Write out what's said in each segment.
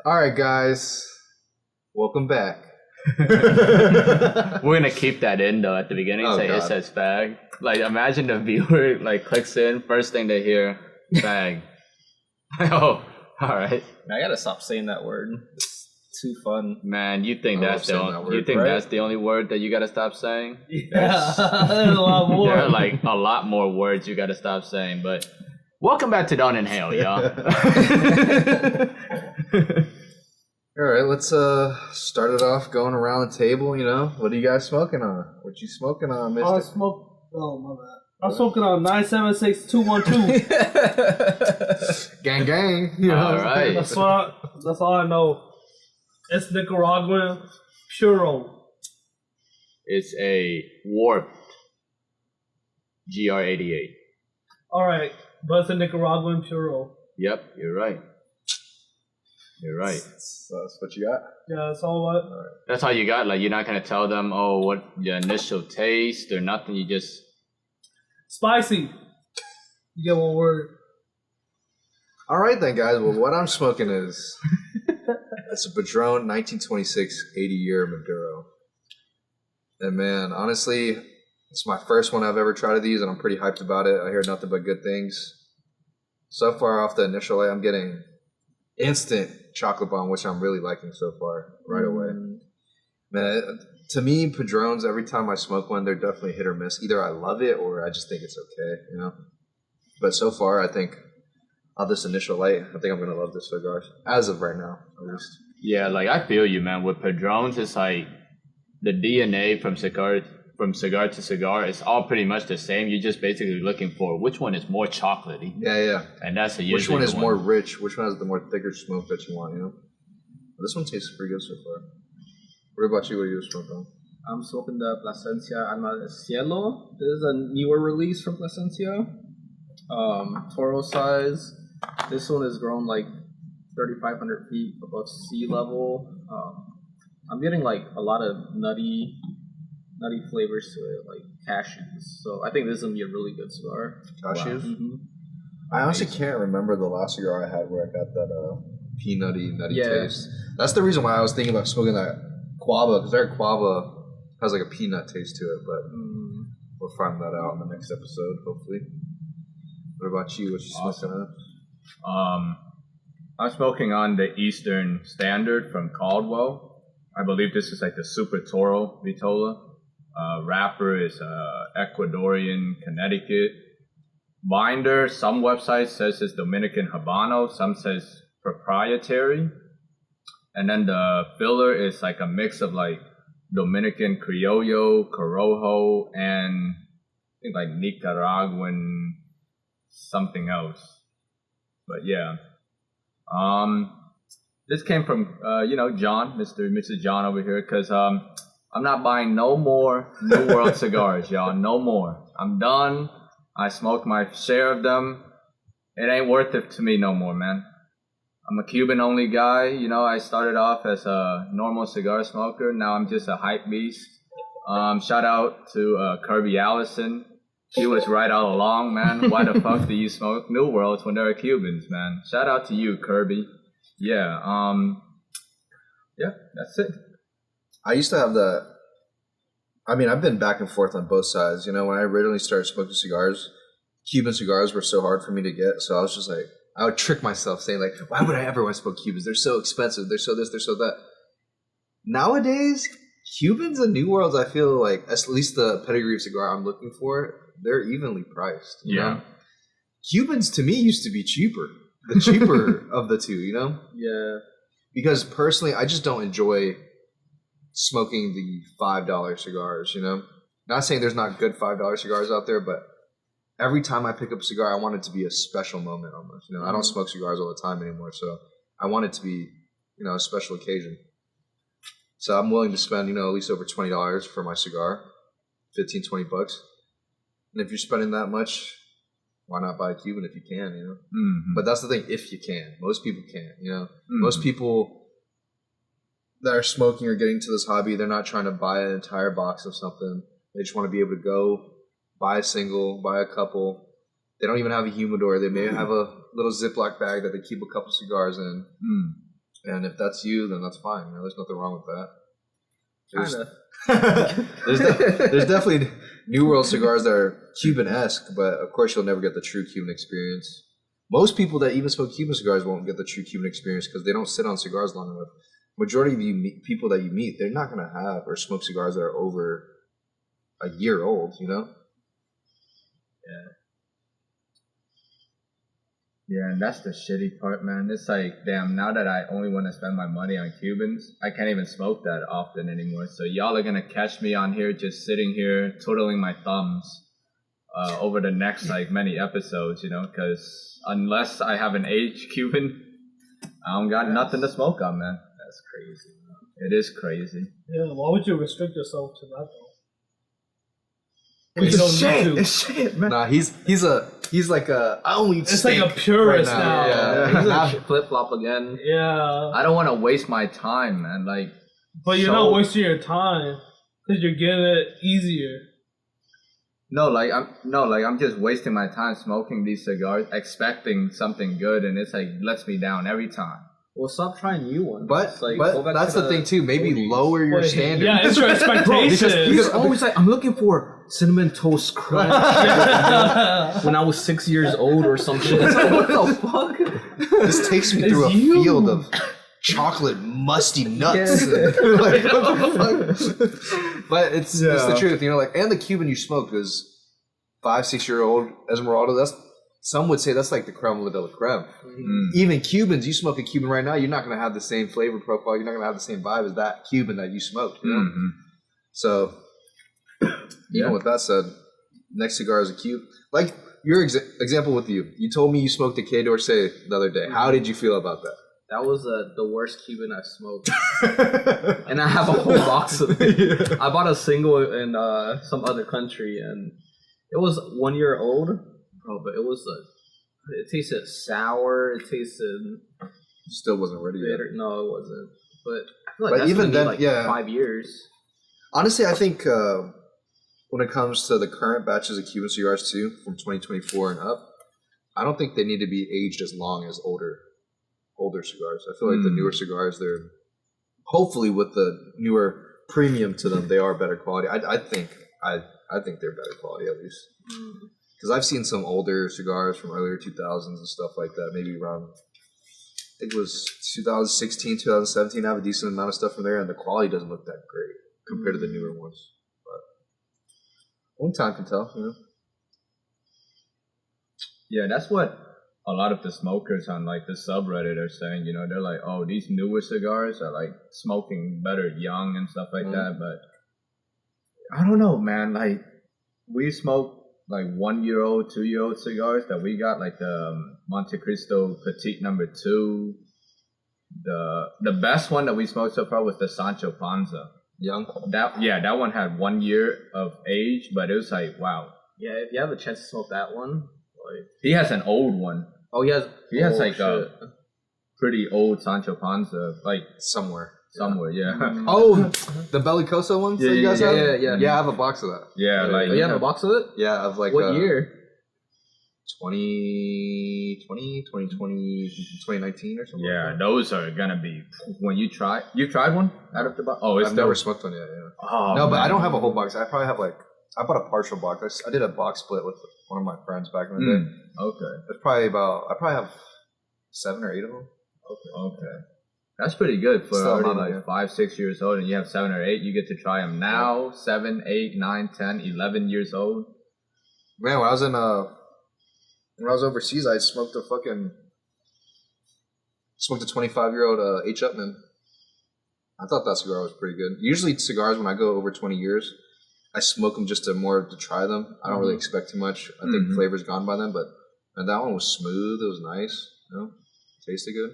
All right, guys, welcome back. We're gonna keep that in though at the beginning. Oh, say God. it says fag. Like imagine the viewer like clicks in, first thing they hear, fag. Oh, all right, I gotta stop saying that word. It's too fun. man. You think I love that's the saying only? that word, You think right? that's the only word that you gotta stop saying? Yeah, there's a lot more. There are like a lot more words you gotta stop saying. But welcome back to Don't Inhale, y'all. All right, let's start it off going around the table. You know, what are you guys smoking on? What you smoking on, I Mister? smoke. Oh my bad. I'm smoking on 976-212. Gang, gang. You know All what I'm right. saying? That's all I know. It's Nicaraguan Puro. It's a warped GR88. All right, but it's a Nicaraguan Puro. Yep, you're right. You're right. So that's what you got. Yeah, that's all what. That's all you got. Like you're not gonna tell them, oh, what your initial taste or nothing. You just Spicy. You get one word. All right then, guys. Well, what I'm smoking is it's a Padron 1926 80-year Maduro. And man, honestly, it's my first one I've ever tried of these, and I'm pretty hyped about it. I hear nothing but good things. So far off the initial light, I'm getting instant chocolate bomb, which I'm really liking so far right away. Man, to me, Padrones, every time I smoke one, they're definitely hit or miss. Either I love it or I just think it's okay, you know? But so far, I think on this initial light, I think I'm going to love this cigar. As of right now, at least. yeah, like I feel you, man. With Padrones, it's like the DNA from cigar to cigar. It's all pretty much the same. You're just basically looking for which one is more chocolatey, Yeah. and that's a Which usually one is the more rich? Which one has the more thicker smoke that you want, you know? This one tastes pretty good so far. What about you? What are you smoking on? I'm smoking the Plasencia Alma del Cielo. This is a newer release from Plasencia. Toro size. This one is grown like 3,500 feet above sea level. I'm getting like a lot of nutty flavors to it, like cashews. So I think this is gonna be a really good cigar. Cashews? Mm-hmm. I honestly can't remember the last cigar I had where I got that peanutty, nutty Yeah. taste. That's the reason why I was thinking about smoking that Quava, because their Quava has like a peanut taste to it, but we'll find that out in the next episode, hopefully. What about you? What you smoking on? I'm smoking on the Eastern Standard from Caldwell. I believe this is like the Super Toro Vitola. Wrapper is Ecuadorian Connecticut. Binder, some websites says it's Dominican Habano, some says proprietary. And then the filler is like a mix of like Dominican Criollo, Corojo, and I think like Nicaraguan something else. But yeah. This came from John, Mr. John over here, because I'm not buying no more New World cigars, y'all. No more. I'm done. I smoked my share of them. It ain't worth it to me no more, man. I'm a Cuban-only guy. You know, I started off as a normal cigar smoker. Now I'm just a hype beast. Shout out to Kirby Allison. He was right all along, man. Why the fuck do you smoke New Worlds when there are Cubans, man? Shout out to you, Kirby. Yeah, that's it. I used to have that. I mean, I've been back and forth on both sides. You know, when I originally started smoking cigars, Cuban cigars were so hard for me to get. So I was just like, I would trick myself saying like, why would I ever want to smoke Cubans? They're so expensive. They're so this, they're so that. Nowadays, Cubans and New Worlds, I feel like, at least the pedigree of cigar I'm looking for, they're evenly priced. You know? Cubans, to me, used to be cheaper. The cheaper of the two, you know? Yeah. Because personally, I just don't enjoy smoking the $5 cigars, you know? Not saying there's not good $5 cigars out there, but every time I pick up a cigar, I want it to be a special moment almost. You know, I don't smoke cigars all the time anymore, so I want it to be, you know, a special occasion. So I'm willing to spend, you know, at least over $20 for my cigar, 15, 20 bucks. And if you're spending that much, why not buy a Cuban if you can, you know? Mm-hmm. But that's the thing, if you can. Most people can't, you know? Most people that are smoking or getting to this hobby, they're not trying to buy an entire box of something. They just want to be able to go, buy a single, buy a couple. They don't even have a humidor. They may have a little Ziploc bag that they keep a couple cigars in. And if that's you, then that's fine. You know, there's nothing wrong with that. There's definitely New World cigars that are Cuban-esque, but of course you'll never get the true Cuban experience. Most people that even smoke Cuban cigars won't get the true Cuban experience because they don't sit on cigars long enough. Majority of people that you meet, they're not going to have or smoke cigars that are over a year old, you know? Yeah, and that's the shitty part, man. It's like, damn, now that I only want to spend my money on Cubans, I can't even smoke that often anymore. So y'all are going to catch me on here just sitting here twiddling my thumbs over the next, like, many episodes, you know? Because unless I have an aged Cuban, I don't got nothing to smoke on, man. That's crazy. It is crazy. Yeah, why would you restrict yourself to that though? It's You don't need to. It's shit, man. Nah, he's like a I only eat It's steak like a purist right now. Yeah. He's a flip-flop again. Yeah, I don't want to waste my time, man. Like, but you're not wasting your time because you're getting it easier. I'm just wasting my time smoking these cigars, expecting something good, and it's like lets me down every time. Well, stop trying new ones. But Like, go back that's to the thing too. Maybe oldies. lower your Wait, standards. Yeah, it's your expectations. He's always like, I'm looking for cinnamon toast crunch when I was 6 years old or some shit. It's like, what the fuck? This takes me through a field of chocolate musty nuts. Like, what the fuck? But it's the truth, you know. Like, and the Cuban you smoked was 5-6 year old Esmeralda. That's some would say that's like the creme de la creme. Even Cubans, you smoke a Cuban right now, you're not going to have the same flavor profile. You're not going to have the same vibe as that Cuban that you smoked. You know? So, even with that said, next cigar is a Cuban. Like your example with you, you told me you smoked a Quai d'Orsay the other day. How did you feel about that? That was the worst Cuban I've smoked. And I have a whole box of it. I bought a single in some other country, and it was 1 year old. Bro, but it tasted sour. It tasted Still wasn't ready yet. bitter. No, it wasn't. But I feel like But that's even gonna be then, like 5 years. Honestly, I think when it comes to the current batches of Cuban cigars too, from 2024 and up, I don't think they need to be aged as long as older cigars. I feel like the newer cigars, they're hopefully with the newer premium to them, they are better quality. I think they're better quality at least. Because I've seen some older cigars from earlier 2000s and stuff like that, maybe around, I think it was 2016, 2017. I have a decent amount of stuff from there, and the quality doesn't look that great compared to the newer ones. But only time can tell, you know? Yeah, that's what a lot of the smokers on like the subreddit are saying. You know, they're like, "Oh, these newer cigars are like smoking better young and stuff like that." But I don't know, man. Like, we smoke like 1 year old, 2 year old cigars that we got, like the Monte Cristo Petite No. 2. The best one that we smoked so far was the Sancho Panza. Young. That one had 1 year of age, but it was like, wow. Yeah, if you have a chance to smoke that one, like He has an old one. he has Like a pretty old Sancho Panza, like Somewhere. yeah. Oh, the Bellicoso ones that you guys have? Yeah. Yeah, I have a box of that. Yeah, like You have a box of it? Yeah, of like What year? 2020, 2019 or something. yeah, like those are gonna be when you tried one out of the box. Oh, that. it's I've never dope. smoked one yet. Yeah. Oh, No, but I man. don't have a whole box. I probably have I bought a partial box. I did a box split with one of my friends back in the day. Okay. It's probably I probably have 7 or 8 of them. Okay. That's pretty good for Still already not like bad. 5-6 years old, and you have 7 or 8. You get to try them now. 7, 8, 9, 10, 11 years old. Man, when I was overseas, I smoked a 25-year-old H. Upman. I thought that cigar was pretty good. Usually cigars, when I go over 20 years, I smoke them just to try them. I don't really expect too much. I think the flavor's gone by then, but man, that one was smooth. It was nice. You know, tasted good.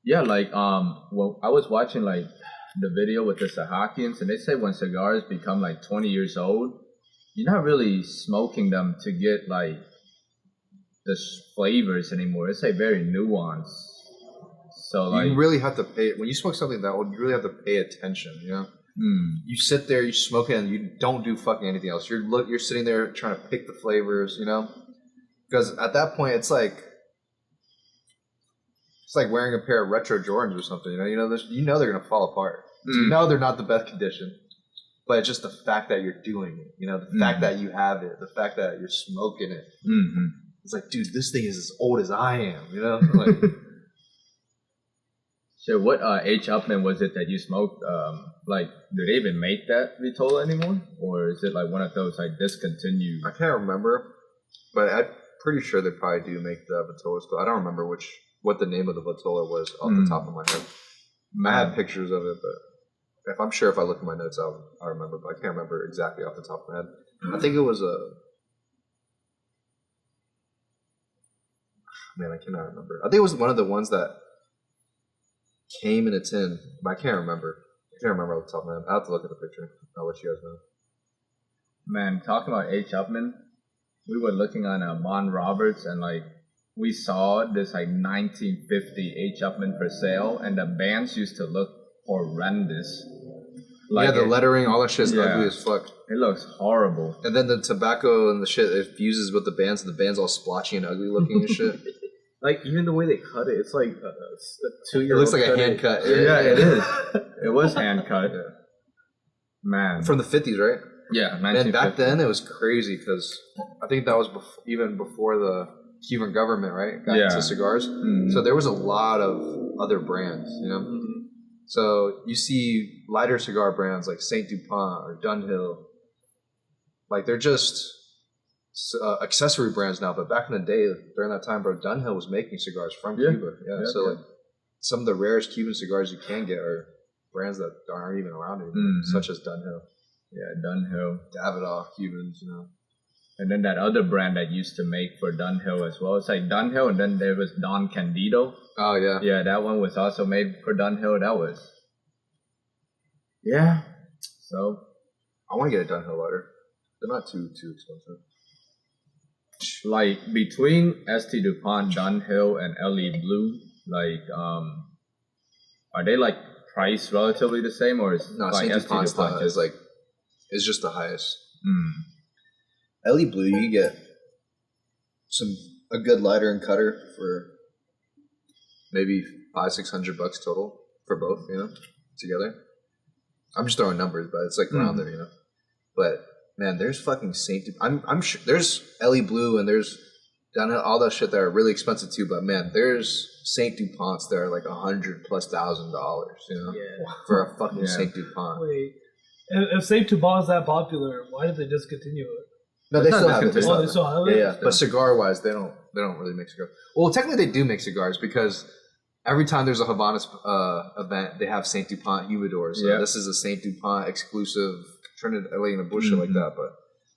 Yeah, like well, I was watching like the video with the Sahakians, and they say when cigars become like 20 years old, you're not really smoking them to get like the flavors anymore. It's like very nuanced. So like You really have to pay when you smoke something that old. You really have to pay attention. You know, you sit there, you smoke it, and you don't do fucking anything else. You're sitting there trying to pick the flavors. You know, because at that point, it's like It's like wearing a pair of retro Jordans or something. You know they're gonna fall apart. You know they're not the best condition, but it's just the fact that you're doing it. The fact that you have it, the fact that you're smoking it. Mm-hmm. It's like, dude, this thing is as old as I am. Like, So what H. Upman was it that you smoked? Like, do they even make that Vitola anymore, or is it like one of those like discontinued? I can't remember, but I'm pretty sure they probably do make the Vitola still. I don't remember what the name of the Vitola was off the top of my head. I had pictures of it, but I'm sure if I look at my notes, I'll remember. But I can't remember exactly off the top of my head. I think it was man, I cannot remember. I think it was one of the ones that came in a tin, but I can't remember. I can't remember off the top of my head. I'll have to look at the picture. I'll let you guys know. Man, talking about H. Upman, we were looking on Mon Roberts, and like we saw this like 1950 H. Upman for sale, and the bands used to look horrendous. Like the lettering, all that shit's yeah. ugly as fuck. It looks horrible. And then the tobacco and the shit, it fuses with the bands, and the band's all splotchy and ugly looking and shit. Like, even the way they cut it, it's like a 2-year-old. It looks like a hand cut. Yeah, it is. It was hand cut. Yeah. Man. From the 50s, right? Yeah, 1950. And back then, it was crazy because I think that was even before the Cuban government, right, got into cigars. Mm-hmm. So there was a lot of other brands, Mm-hmm. So you see lighter cigar brands like Saint DuPont or Dunhill. Like, they're just accessory brands now. But back in the day, during that time, bro, Dunhill was making cigars from Cuba. Yeah, so like some of the rarest Cuban cigars you can get are brands that aren't even around anymore, such as Dunhill. Yeah, Dunhill. Davidoff, Cubans, And then that other brand that used to make for Dunhill as well. It's like Dunhill, and then there was Don Candido. Oh, yeah. Yeah, that one was also made for Dunhill. That was... Yeah. So... I want to get a Dunhill lighter. They're not too expensive. Like, between ST DuPont, Dunhill, and LE Blue, like, are they, like, priced relatively the same, or is No, like Saint ST DuPont's DuPont is just the highest. Mm. LE Blue, you get a good lighter and cutter for maybe $500-600 total for both, together. I'm just throwing numbers, but it's like around there, But man, there's fucking Saint DuPont. I'm sure there's LE Blue and there's all that shit that are really expensive too. But man, there's Saint DuPonts that are like $100,000+ for a fucking Saint DuPont. Wait, if Saint DuPont is that popular, why did they discontinue it? No, they still have it. Oh, they still have it? Yeah. But cigar wise, they don't really make cigars. Well, technically they do make cigars because every time there's a Havanas event, they have Saint DuPont humidors. So this is a Saint DuPont exclusive Trinidad and a bullshit like that. But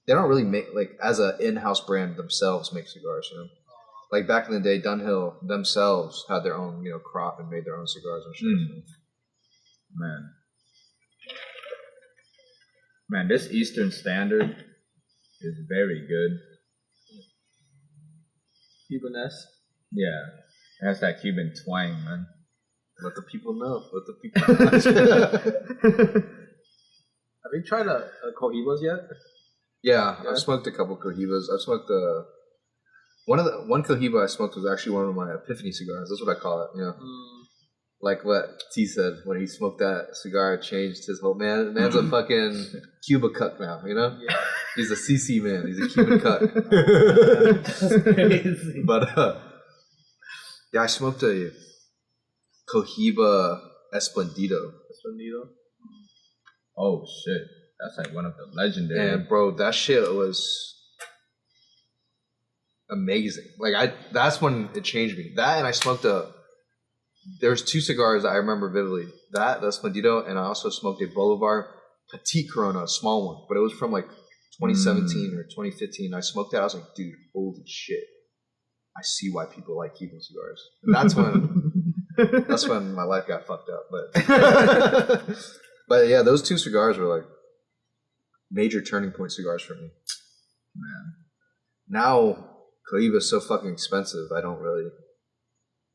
they don't really make, like, as an in-house brand themselves, make cigars. Like back in the day, Dunhill themselves had their own crop and made their own cigars and shit. Man, this Eastern Standard is very good. Cuban-esque. Yeah, it has that Cuban twang, man. Let the people know. Let the people know. Have you tried a Cohibas yet? Yeah, I've smoked a couple Cohibas. I've smoked one Cohiba I smoked was actually one of my Epiphany cigars. That's what I call it. Like what T said when he smoked that cigar, it changed his whole man. Man's a fucking Cuba cuck now. Yeah. He's a CC man. He's a Cuban cuck. That's crazy. But I smoked a Cohiba Esplendido. Oh shit, that's like one of the legendary. And bro, that shit was amazing. Like that's when it changed me. That, and I smoked there's two cigars that I remember vividly. The Esplendido, and I also smoked a Bolivar Petit Corona, a small one, but it was from like 2017 or 2015. I smoked that. I was like, dude, holy shit! I see why people like Cuban cigars. And that's when my life got fucked up. But but yeah, those two cigars were like major turning point cigars for me. Man, now Cohiba is so fucking expensive. I don't really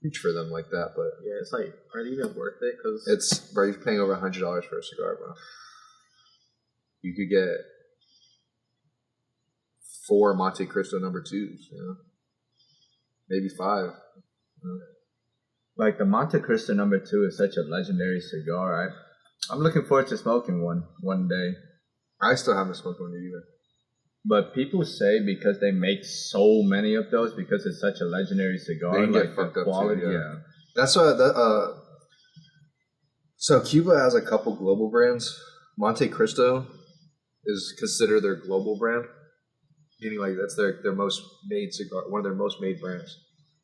reach for them like that. But yeah, it's like, are they even worth it? Because bro, you're paying over $100 for a cigar, bro. You could get 4 Monte Cristo number 2s, maybe 5. Like the Monte Cristo number 2 is such a legendary cigar. I'm looking forward to smoking one day. I still haven't smoked one either. But people say because they make so many of those, because it's such a legendary cigar, They can get like fucked the up too, quality, yeah. That's why so Cuba has a couple global brands. Monte Cristo is considered their global brand, meaning like that's their most made cigar, one of their most made brands.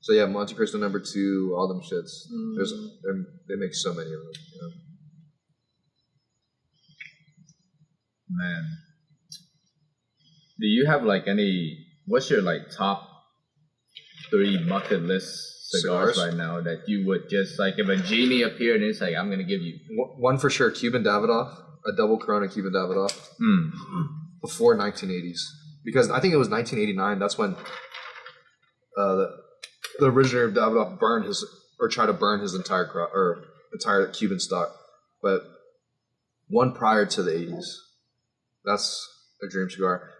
So yeah, Monte Cristo number 2, all them shits. They make so many of them. You know? Man, do you have like what's your like top 3 bucket list cigars right now that you would just like, if a genie appeared and it's like, I'm gonna give you One for sure, Cuban Davidoff, a double Corona Cuban Davidoff, before 1980s, because I think it was 1989. That's when the originator of Davidoff tried to burn his entire Cuban stock, but one prior to the 80s. That's a dream cigar.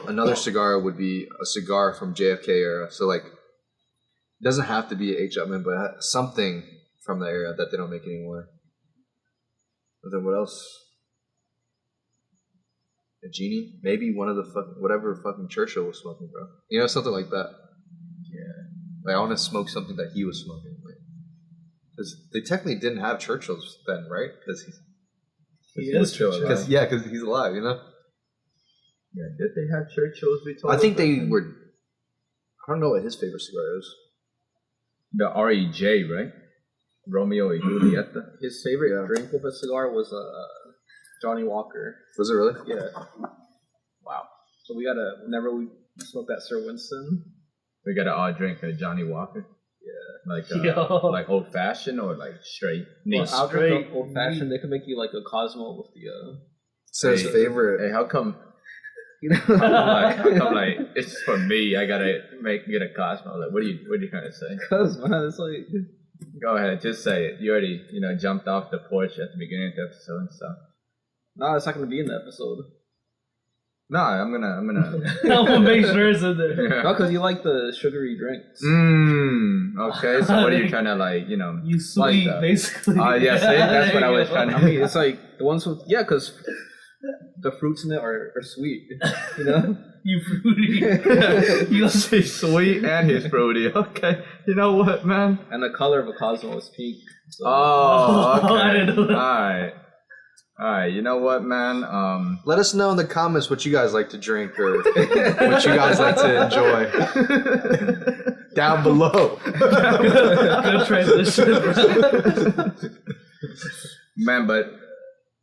Another cigar would be a cigar from JFK era. So like, it doesn't have to be H. Upman, but something from the era that they don't make anymore. But then what else? A genie? Maybe one of the whatever fucking Churchill was smoking, bro. You know, something like that. Yeah. Like, I want to smoke something that he was smoking. Because they technically didn't have Churchills then, right? Because he is Churchill. Because he's alive, you know? Yeah, did they have Churchills? I think they were. I don't know what his favorite cigar is. The REJ, right? Romeo y Julieta. His favorite drink with a cigar was Johnny Walker. Was it really? Yeah. Wow. So whenever we smoke that Sir Winston, we gotta all drink a Johnny Walker. Yeah. Like old fashioned or like straight. Well, I'll drink old fashioned. They can make you like a Cosmo with the. So his favorite. Hey, how come? How come like it's for me? I gotta get a Cosmo. Like, what are you trying to say? Because man, it's like. Go ahead, just say it. You already jumped off the porch at the beginning of the episode and stuff. No, it's not gonna be in the episode. No, I'm gonna. I'm gonna make sure it's in there. Yeah. No, because you like the sugary drinks. Okay, so what are you trying to like? You sweet, like basically. Yeah, see, that's what I was trying to. I mean, it's like the ones with because the fruits in it are sweet. You know. You fruity. You say sweet and he's fruity. Okay, you know what, man? And the color of a Cosmo is pink. So. Oh, okay. I didn't know that. All right. You know what, man? Let us know in the comments what you guys like to drink or what you guys like to enjoy. Down below. Good transition. Man, but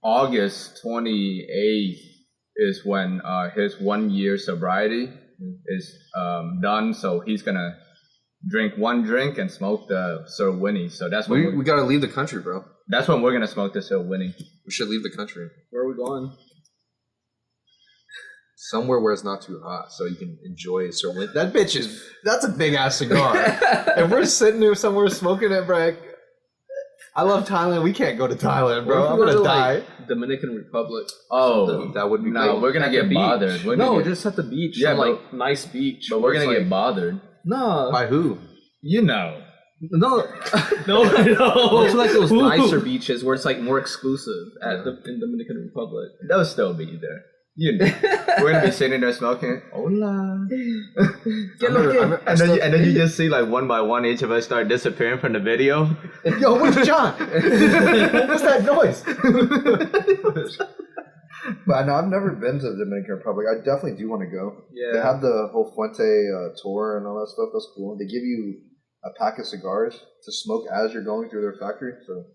August 28th is when his 1 year sobriety is done. So he's gonna drink one drink and smoke the Sir Winnie. So that's when we gotta leave the country, bro. That's when we're gonna smoke the Sir Winnie. We should leave the country. Where are we going? Somewhere where it's not too hot, so you can enjoy Sir Winnie. That's a big ass cigar. If we're sitting there somewhere smoking it, bro. I love Thailand. We can't go to Thailand, bro. I'm gonna die. Like Dominican Republic. Oh, that would be no. great. We're gonna get bothered. Just at the beach. Yeah, like nice beach. But we're gonna get bothered. No. By who? No. No. It's like those nicer beaches where it's like more exclusive in Dominican Republic. They'll still be there. We're gonna be sitting there smoking. Hola. And then you just see like one by one each of us start disappearing from the video. Yo, where's John? What's that noise? But no, I've never been to the Dominican Republic. I definitely do want to go. Yeah. They have the whole Fuente tour and all that stuff. That's cool. They give you a pack of cigars to smoke as you're going through their factory. So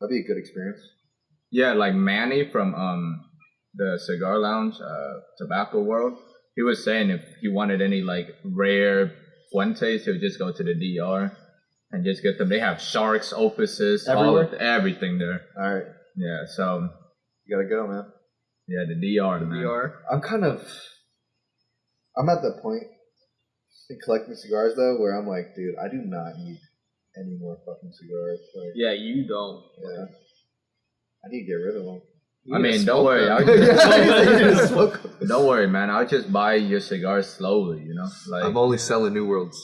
that'd be a good experience. Yeah, like Manny from the Cigar Lounge, Tobacco World, he was saying if he wanted any like rare Fuentes, he would just go to the DR and just get them. They have sharks, opuses, everything there. All right. Yeah, so you gotta go, man. Yeah, the DR, man. DR. I'm at that point in collecting cigars though, where I'm like, dude, I do not need any more fucking cigars. Like, yeah, you don't. Yeah. I need to get rid of them. I mean, don't worry. Don't worry, man. I'll just buy your cigars slowly, Like, I'm only selling New Worlds.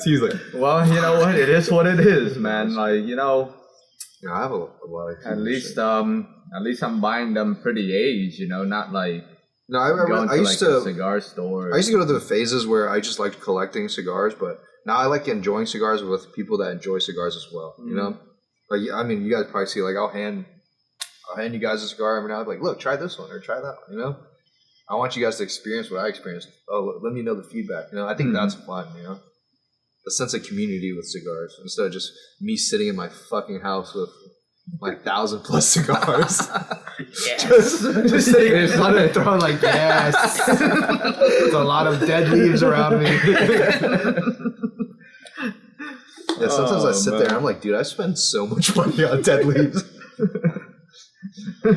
He's like, Well, you know what? It is what it is, man. Like, you know, yeah, I have a lot of at least shit. at least I'm buying them pretty aged, you know, not like No, I remember going I to used like a to cigar store. I used to go through the phases where I just liked collecting cigars, but now I like enjoying cigars with people that enjoy cigars as well. You know, like I mean, you guys probably see like I'll hand you guys a cigar every now and then, like, look, try this one or try that one. You know, I want you guys to experience what I experienced. Oh, let me know the feedback. You know, I think that's fun. You know, the sense of community with cigars instead of just me sitting in my fucking house with like 1,000+ cigars. Yes. just sitting in front and throwing like, yes. There's a lot of dead leaves around me. Yeah, sometimes I sit there and I'm like, dude, I spend so much money on dead leaves. Yeah,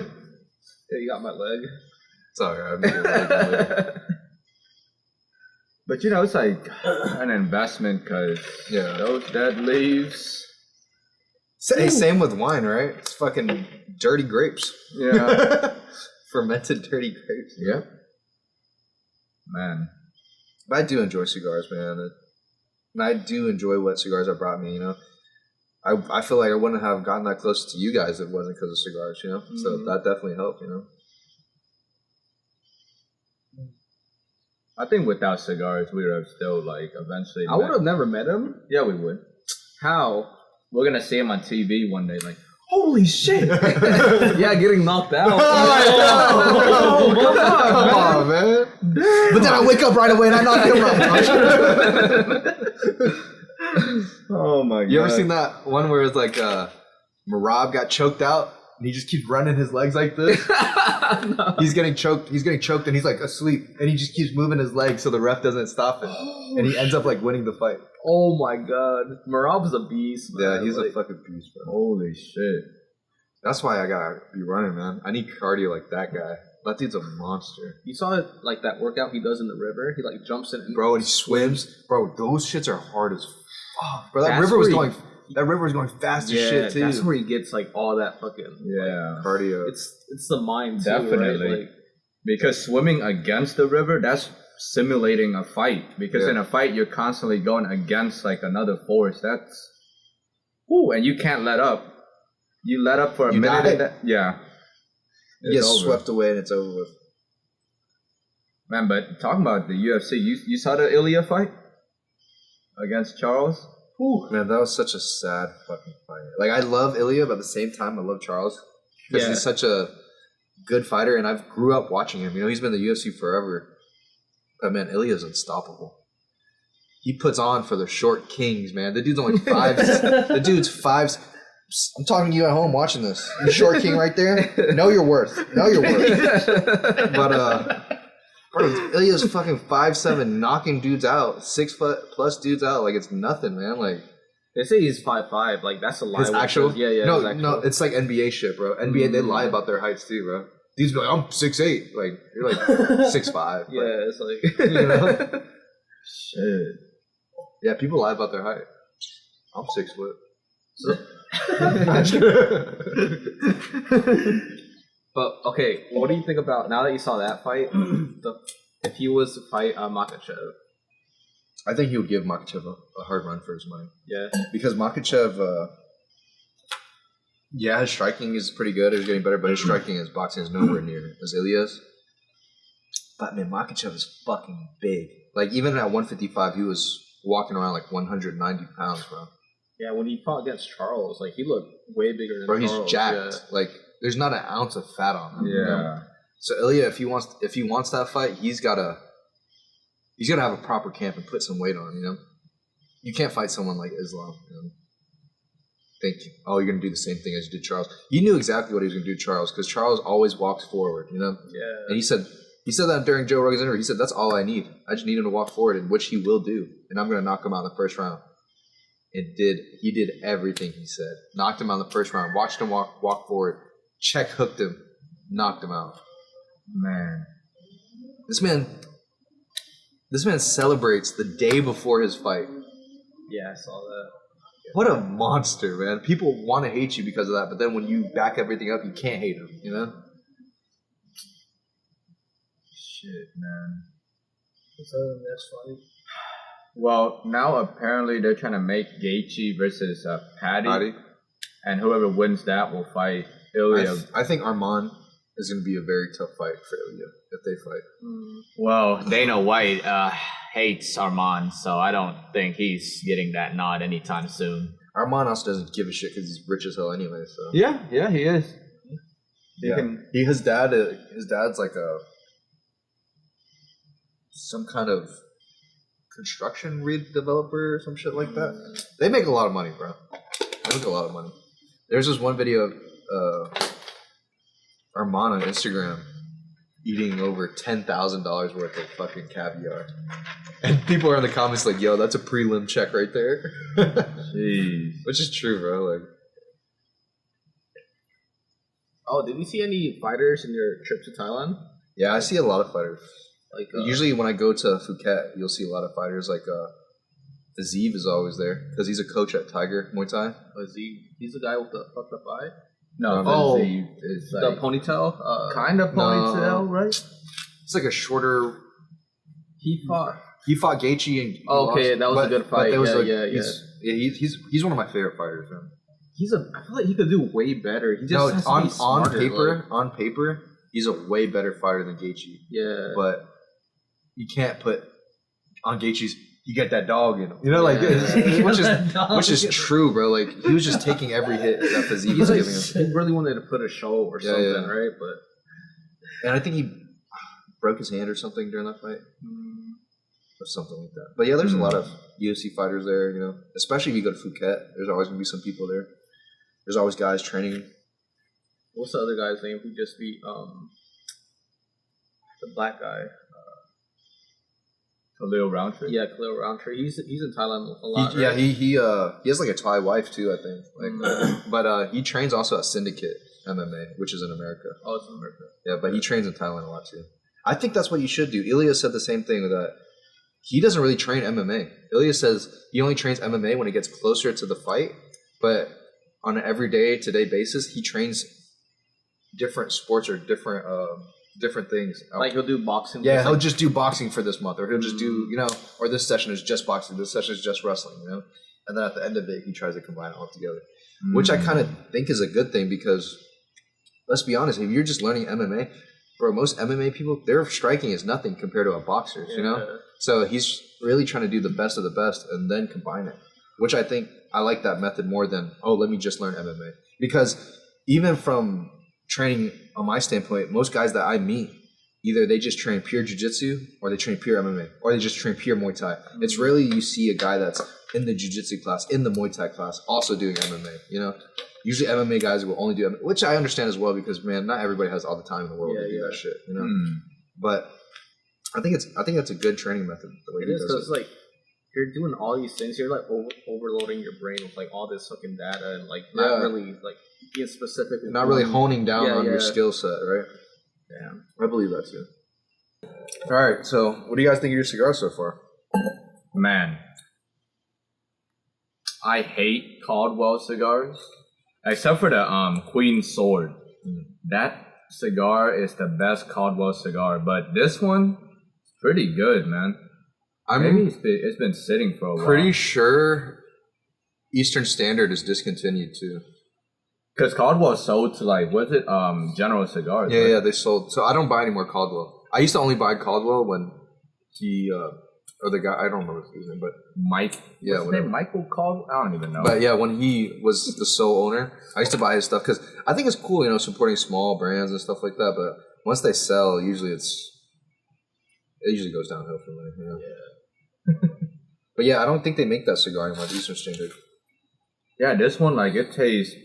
you got my leg. It's alright, I'm getting But you know, it's like an investment because yeah. those dead leaves. Hey, same with wine, right? It's fucking dirty grapes. Yeah. Fermented dirty grapes. Yeah. Man. But I do enjoy cigars, man. And I do enjoy what cigars have brought me, you know. I feel like I wouldn't have gotten that close to you guys if it wasn't because of cigars, you know. So that definitely helped, you know. I think without cigars, we would have still like eventually. I would have never met him. Yeah, we would. How? We're gonna see him on TV one day. Like, holy shit! Yeah, getting knocked out. Come on, man. But then I wake up right away and I knock him out. Oh my god! You ever seen that one where it's like Marab got choked out and he just keeps running his legs like this? No. He's getting choked and he's like asleep and he just keeps moving his legs so the ref doesn't stop him. And he ends up like winning the fight. Oh my god. Marab's a beast, man. Yeah, he's like, a fucking beast, bro. Holy shit! That's why I gotta be running, man. I need cardio like that guy. That dude's a monster. You saw it, like that workout he does in the river? He like jumps in and Bro, and he swims. Bro, those shits are hard as fuck. Bro, that That's river was where going fast as yeah, shit too. that's where he gets like all that fucking Yeah, Cardio. it's the mind too, definitely. right? Like, because swimming against the river, that's simulating a fight. Because in a fight, you're constantly going against like another force. That's, ooh, and you can't let up. You let up for a minute. die. And yeah, You get it's over. swept away and it's over with. Man, but talking about the UFC, you saw the Ilya fight against Charles? Whew, man, that was such a sad fucking fight. Like, I love Ilya, but at the same time, I love Charles. Because he's such a good fighter, and I've grew up watching him. You know, he's been in the UFC forever. But, man, Ilya's unstoppable. He puts on for the short kings, man. The dude's only 5. The dude's 5. I'm talking to you at home watching this. You short king right there? Know your worth. Know your worth. But, bro, Ilya's fucking 5'7", knocking dudes out, 6 foot plus dudes out like it's nothing, man. Like they say he's 5'5", like that's a lie. his actual, No, no, it's like NBA shit, bro. NBA they lie about their heights too, bro. Dudes be like, I'm 6'8", like you're like 6'5". Yeah, it's like you know, Shit. yeah, people lie about their height. I'm 6 foot. But okay, what do you think about now that you saw that fight? If he was to fight Makachev, I think he would give Makhachev a hard run for his money. yeah, Because Makhachev, his striking is pretty good. It's getting better, but his striking, his boxing is nowhere near as Ilya's. But man, Makhachev is fucking big. Like even at 155, he was walking around like 190 pounds, bro. yeah. When he fought against Charles, like he looked way bigger than Bro, he's Charles. jacked. Like there's not an ounce of fat on him. Yeah. You know? So Ilya, if he wants that fight, he's gotta have a proper camp and put some weight on. You know, you can't fight someone like Islam. You know? Think, oh, you're gonna do the same thing as you did Charles. You knew exactly what he was gonna do to Charles because Charles always walks forward. You know, Yeah, and he said that during Joe Rogan's interview. He said that's all I need. I just need him to walk forward, and which he will do, and I'm gonna knock him out in the first round. He did everything he said. Knocked him out in the first round. Watched him walk forward. Check hooked him. Knocked him out. Man. This man celebrates the day before his fight. yeah, I saw that. What a monster, man. People want to hate you because of that, but then when you back everything up, you can't hate him, you know? Shit, man. What's the next fight? Well, now apparently they're trying to make Gaethje versus Paddy, and whoever wins that will fight Ilya. I think Armand is going to be a very tough fight for Ilya if they fight. Well, Dana White hates Armand, so I don't think he's getting that nod anytime soon. Armand also doesn't give a shit because he's rich as hell anyway. So Yeah, he is. His dad's like some kind of construction developer or some shit like that. They make a lot of money, bro. They make a lot of money. There's this one video of Armand on Instagram eating over $10,000 worth of fucking caviar. And people are in the comments like, yo, that's a prelim check right there. Jeez. Which is true, bro. Like, Oh, did you see any fighters in your trip to Thailand? yeah, I see a lot of fighters. Like Usually when I go to Phuket, you'll see a lot of fighters. Like, Azeev is always there because he's a coach at Tiger Muay Thai. he's the guy with the fucked up eye. No, Oh, Azeev is The like ponytail. kind of ponytail, right? It's like a shorter. He fought. He fought Gaethje and he Okay, lost. that was a good fight. there was He's one of my favorite fighters, man. I feel like he could do way better. He just No, has to on be smarter, on like- paper, he's a way better fighter than Gaethje. yeah. But you can't put on Gaethje's. You get that dog in him, you know, like Yeah. which is true, bro. Like he was just taking every hit that physique was giving him. He really wanted to put a show or Yeah, something, yeah. right? But And I think he broke his hand or something during that fight. Or something like that. But yeah, there's a lot of UFC fighters there, you know. Especially if you go to Phuket, there's always gonna be some people there. There's always guys training. what's the other guy's name who just beat the black guy? Khalil Roundtree. Yeah, Khalil Roundtree. He's in Thailand a lot. Yeah, right? he has like a Thai wife too, I think. Like, but he trains also at Syndicate MMA, which is in America. Oh, it's in America. Yeah, but he trains in Thailand a lot too. I think that's what you should do. Ilya said the same thing with that. He doesn't really train MMA. Ilya says he only trains MMA when it gets closer to the fight, but on an everyday-to-day basis, he trains different sports or different things. Like he'll do boxing. Yeah, just he'll like, just do boxing for this month, or he'll just do, you know, or this session is just boxing, this session is just wrestling, you know? And then at the end of it, he tries to combine it all together, which I kind of think is a good thing because, let's be honest, if you're just learning MMA, bro, most MMA people, their striking is nothing compared to a boxer's, you know? So he's really trying to do the best of the best and then combine it, which I think I like that method more than, oh, let me just learn MMA. Because even from training on my standpoint, most guys that I meet, either they just train pure jiu-jitsu or they train pure MMA or they just train pure Muay Thai. It's rarely you see a guy that's in the jiu-jitsu class, in the Muay Thai class, also doing MMA, you know? Usually MMA guys will only do MMA, which I understand as well because, man, not everybody has all the time in the world to do that shit, you know? But I think that's a good training method. The way it is because like you're doing all these things, you're like overloading your brain with like all this fucking data and like not really like being specific. Not really honing down on your yeah. skill set, right? Yeah, I believe that too. All right, so what do you guys think of your cigars so far? Man, I hate Caldwell cigars, except for the Queen Sword. That cigar is the best Caldwell cigar, but this one is pretty good, man. Maybe it's been sitting for a while. Pretty sure Eastern Standard is discontinued too. Because Caldwell sold to like, what's it? General Cigars. Yeah, right? yeah, they sold. So I don't buy any more Caldwell. I used to only buy Caldwell when he or the guy, I don't remember his name, but Mike. yeah, What's his name? Michael Caldwell. I don't even know. But yeah, when he was the sole owner, I used to buy his stuff because I think it's cool, you know, supporting small brands and stuff like that. But once they sell, it usually goes downhill from there. You know? Yeah. But yeah, I don't think they make that cigar anymore. Eastern Standard. Yeah, this one, like, it tastes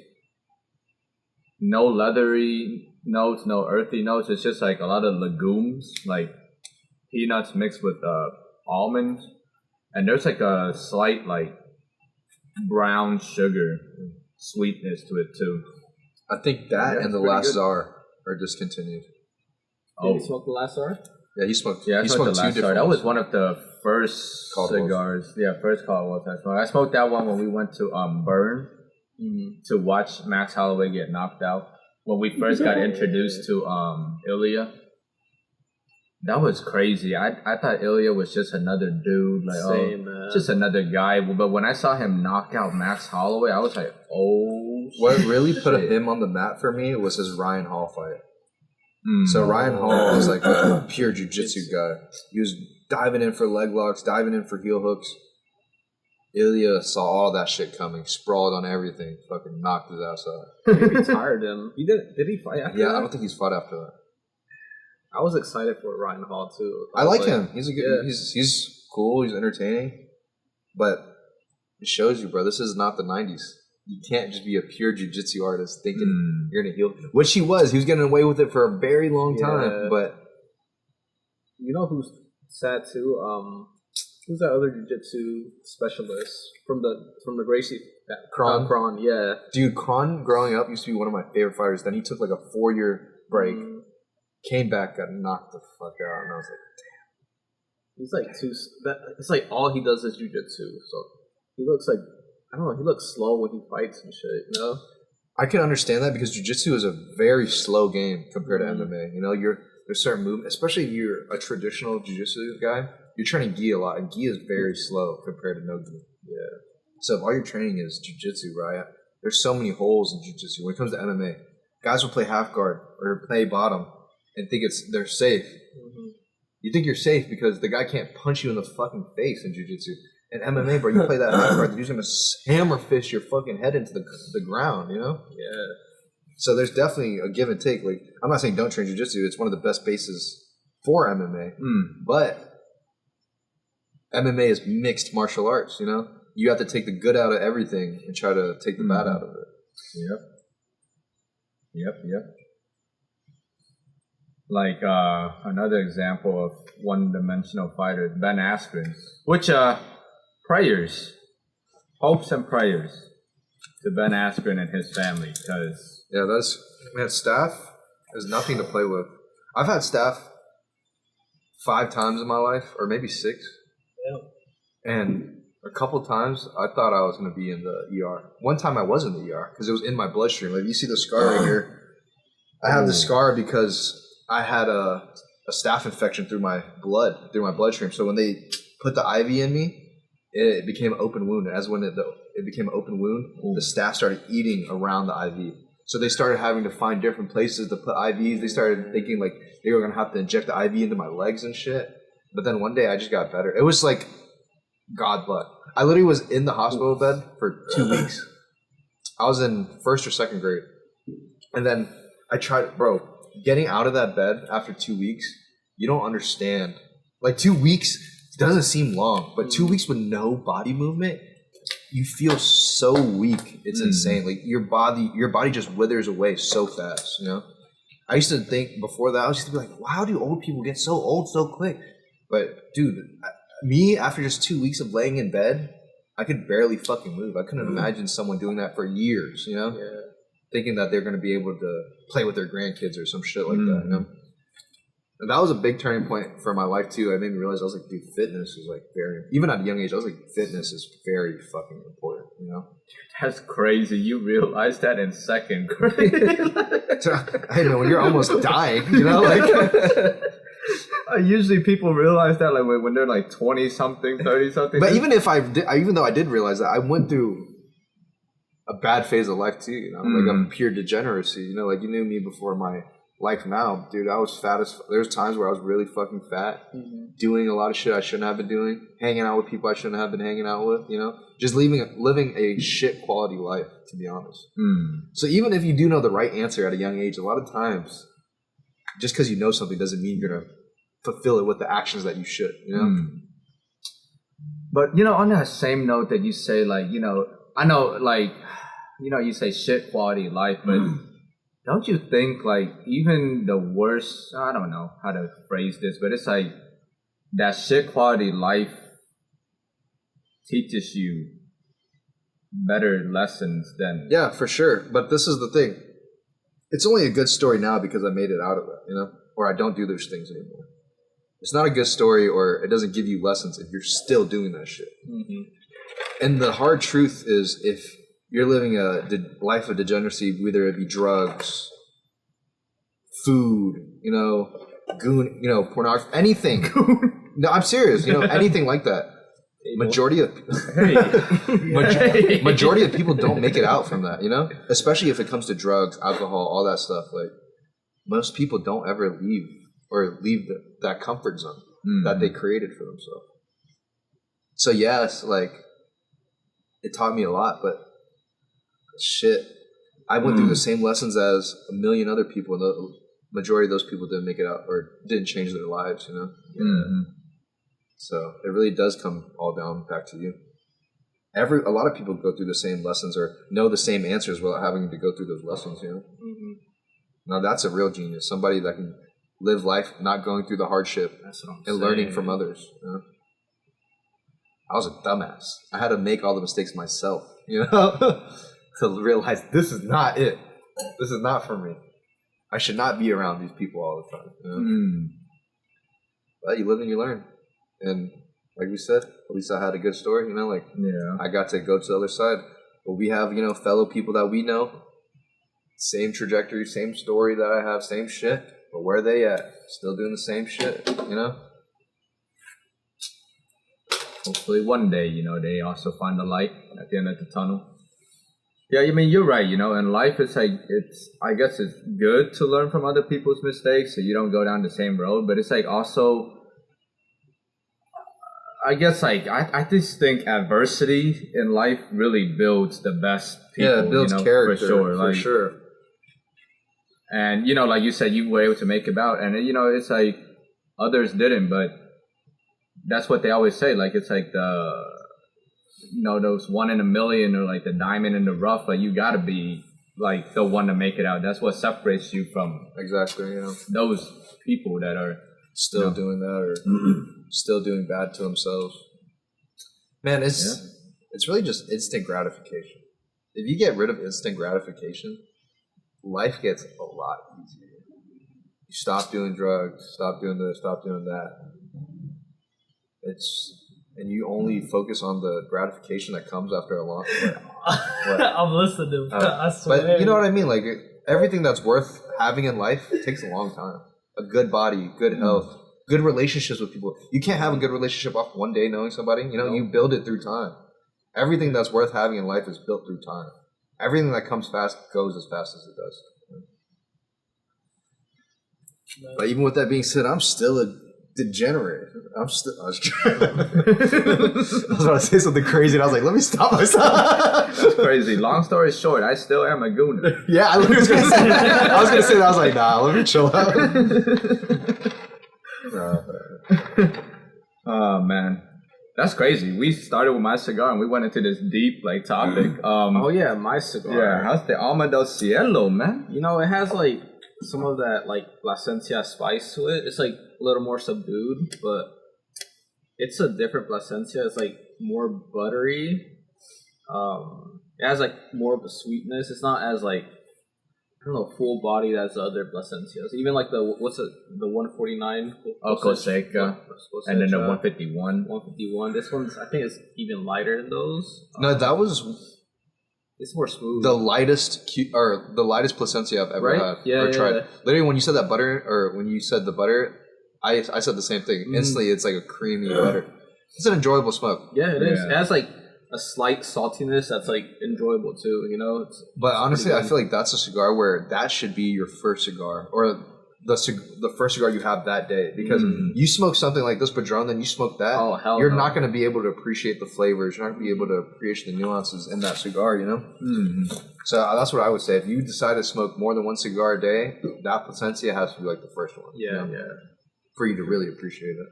no leathery notes, no earthy notes. It's just like a lot of legumes, like peanuts mixed with almonds, and there's like a slight like brown sugar sweetness to it too. I think that Yeah, and the pretty Last good. Czar are discontinued. Did you smoke the last hour? Yeah, he smoked. Yeah, I he smoked smoked the two last different. That was ones. one of the first Caldwells. cigars. Yeah, first Caldwells I smoked. I smoked that one when we went to Burn to watch Max Holloway get knocked out. When we first got introduced to Ilya. That was crazy. I thought Ilya was just another dude, like Same, man. just another guy. But when I saw him knock out Max Holloway, I was like, oh. What really put shit. him on the map for me was his Ryan Hall fight. So Ryan Hall was like a pure jiu-jitsu guy. He was diving in for leg locks, diving in for heel hooks. Ilya saw all that shit coming, sprawled on everything, fucking knocked his ass out. He retired him. He did he fight after Yeah, that? I don't think he's fought after that. I was excited for Ryan Hall too. I was like him. He's a good. yeah. He's cool. He's entertaining, but it shows you, bro. This is not the '90s. You can't just be a pure jiu-jitsu artist thinking you're gonna heal. Which he was. He was getting away with it for a very long time. Yeah. But You know who's sad too? Who's that other jiu-jitsu specialist from the Gracie? Kron? Kron, yeah. dude, Kron growing up used to be one of my favorite fighters. Then he took like a 4-year break, came back, got knocked the fuck out, and I was like, He's like it's like all he does is jiu-jitsu. So he looks like, I don't know, he looks slow when he fights and shit, you know? I can understand that because jiu-jitsu is a very slow game compared to MMA. You know, there's certain movement, especially if you're a traditional jiu-jitsu guy, you're training gi a lot, and gi is very slow compared to no gi. Yeah. So if all your training is jiu-jitsu, right? There's so many holes in jiu-jitsu. When it comes to MMA, guys will play half guard or play bottom and think they're safe. You think you're safe because the guy can't punch you in the fucking face in jiu-jitsu. In MMA, bro, you play that half guard, he's gonna hammer fist your fucking head into the ground, you know? Yeah. So there's definitely a give and take. Like, I'm not saying don't train jiu-jitsu. It's one of the best bases for MMA. But MMA is mixed martial arts, you know? You have to take the good out of everything and try to take the bad out of it. Yep. Like another example of one-dimensional fighter, Ben Askren. Which prayers, hopes and prayers to Ben Askren and his family, because Yeah, Staph is nothing to play with. I've had Staph 5 times in my life, or maybe 6. Yeah. And a couple times, I thought I was going to be in the ER. One time I was in the ER because it was in my bloodstream. Like, you see the scar right here. I have the scar because I had a staph infection through my bloodstream. So when they put the IV in me, it became an open wound. As when it became an open wound, the staph started eating around the IV. So they started having to find different places to put IVs. They started thinking like they were going to have to inject the IV into my legs and shit. But then one day I just got better. It was like God luck. I literally was in the hospital bed for 2 weeks. I was in 1st or 2nd grade. And then I tried, getting out of that bed after 2 weeks, you don't understand. Like 2 weeks doesn't seem long, but 2 weeks with no body movement, you feel so weak. It's insane. Like your body just withers away so fast, you know? I used to think before that, I used to be like, wow, how do old people get so old so quick? But dude, me, after just 2 weeks of laying in bed, I could barely fucking move. I couldn't imagine someone doing that for years, you know? Yeah. Thinking that they're going to be able to play with their grandkids or some shit like that, you know? And that was a big turning point for my life, too. It made me realize, I was like, dude, fitness is like very, even at a young age, I was like, fitness is very fucking important, you know? that's crazy. You realized that in 2nd grade. So, hey, man, when you're almost dying, you know? Like, Usually people realize that like when they're like 20-something, 30-something. but even though I did realize that, I went through a bad phase of life, too, you know? Like a pure degeneracy, you know? Like, you knew me before my life now, dude. I was fat as there's times where I was really fucking fat, doing a lot of shit I shouldn't have been doing, hanging out with people I shouldn't have been hanging out with, you know, just living a shit quality life, to be honest. So even if you do know the right answer at a young age, a lot of times, just because you know something doesn't mean you're gonna fulfill it with the actions that you should, you know. But you know, on that same note that you say, like, you know, I know, like, you know, you say shit quality life, but don't you think, like, even the worst, I don't know how to phrase this, but it's like that shit quality life teaches you better lessons than... Yeah, for sure. But this is the thing. It's only a good story now because I made it out of it, you know? Or I don't do those things anymore. It's not a good story, or it doesn't give you lessons if you're still doing that shit. And the hard truth is, if you're living a life of degeneracy, whether it be drugs, food, you know, goon, pornography, anything. No, I'm serious. Anything like that. Majority of majority of people don't make it out from that. Especially if it comes to drugs, alcohol, all that stuff. Like most people don't ever leave that comfort zone that they created for themselves. So yes, like it taught me a lot, but shit, I went through the same lessons as a million other people, and the majority of those people didn't make it out or didn't change their lives. So it really does come all down back to you. A lot of people go through the same lessons or know the same answers without having to go through those lessons. Now that's a real genius. Somebody that can live life not going through the hardship and learning from others. I was a dumbass. I had to make all the mistakes myself, to realize this is not it. This is not for me. I should not be around these people all the time. But you live and you learn. And like we said, at least I had a good story, I got to go to the other side. But we have, fellow people that we know, same trajectory, same story that I have, same shit. But where are they at? Still doing the same shit, Hopefully one day, they also find the light at the end of the tunnel. Yeah, I mean, you're right, in life I guess it's good to learn from other people's mistakes so you don't go down the same road, but it's also, I guess I just think adversity in life really builds the best people. Yeah, it builds character, for sure. And, like you said, you were able to make it out, and, it's like others didn't, but that's what they always say. Like, it's like those 1 in a million or like the diamond in the rough. Like, you got to be like the one to make it out. That's what separates you from those people that are still doing that or still doing bad to themselves. Man, it's really just instant gratification. If you get rid of instant gratification, life gets a lot easier. You stop doing drugs, stop doing this, stop doing that. And you only focus on the gratification that comes after a long. I'm listening. I swear. But you know what I mean? Like everything that's worth having in life takes a long time. A good body, good health, good relationships with people. You can't have a good relationship off one day knowing somebody. You build it through time. Everything that's worth having in life is built through time. Everything that comes fast goes as fast as it does. But even with that being said, I'm still a degenerate. I was about to say something crazy, and I was like, let me stop myself. That's crazy. Long story short, I still am a gooner. Yeah, I was going to say that. I was like, nah, let me chill out. Oh, man. That's crazy. We started with my cigar, and we went into this deep, topic. My cigar. Yeah, how's the Alma del Cielo, man? It has, some of that, Plasencia spice to it. It's, a little more subdued, but it's a different Plasencia. It's, more buttery. It has, more of a sweetness. It's not as, full bodied as the other Plasencias. Even, the 149. Coseca. And then the 151. 151. This one's, I think it's even lighter than those. No, that was... It's more smooth. The lightest Plasencia I've ever had. Yeah, tried. Yeah. Literally, when you said that butter, or when you said the butter, I said the same thing. Instantly, it's like a creamy butter. It's an enjoyable smoke. Yeah, it is. It has a slight saltiness that's enjoyable too. But honestly, I feel like that's a cigar where that should be your first cigar, or the first cigar you have that day, because you smoke something like this Padron, then you smoke that. Oh hell! You're not going to be able to appreciate the flavors. You're not going to be able to appreciate the nuances in that cigar. So that's what I would say. If you decide to smoke more than one cigar a day, that Plasencia has to be the first one. Yeah. For you to really appreciate it.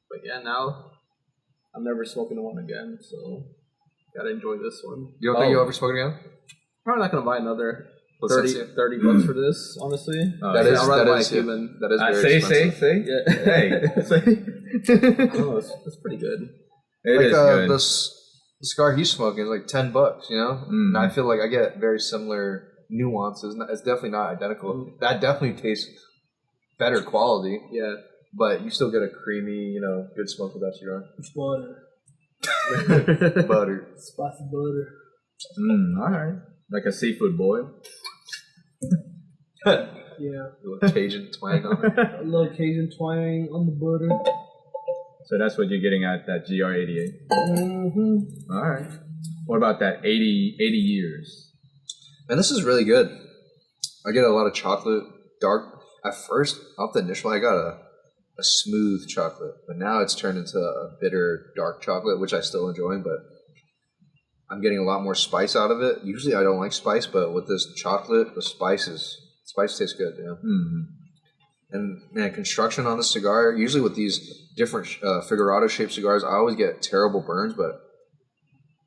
But yeah, now I'm never smoking one again, so gotta enjoy this one. You don't think you'll ever smoke it again? Probably not gonna buy another Plasencia? $30 for this, honestly. That is very expensive. See? Yeah. Hey. It's pretty good. It is good. The cigar he's smoking is $10, And I feel like I get very similar nuances. It's definitely not identical. That definitely tastes better quality. Yeah. But you still get a creamy, good smoke with that cigar. It's butter. Butter. Spicy butter. All right. Like a seafood boil. Yeah. A little Cajun twang on it. A little Cajun twang on the butter. So that's what you're getting at that GR88. Mm-hmm. All right. What about that 80 years? And this is really good. I get a lot of chocolate, dark. At first, off the initial, I got a smooth chocolate, but now it's turned into a bitter, dark chocolate, which I still enjoy, but I'm getting a lot more spice out of it. Usually I don't like spice, but with this chocolate, the spice tastes good, you know? Mm-hmm. And man, construction on the cigar, usually with these different figurado shaped cigars, I always get terrible burns, but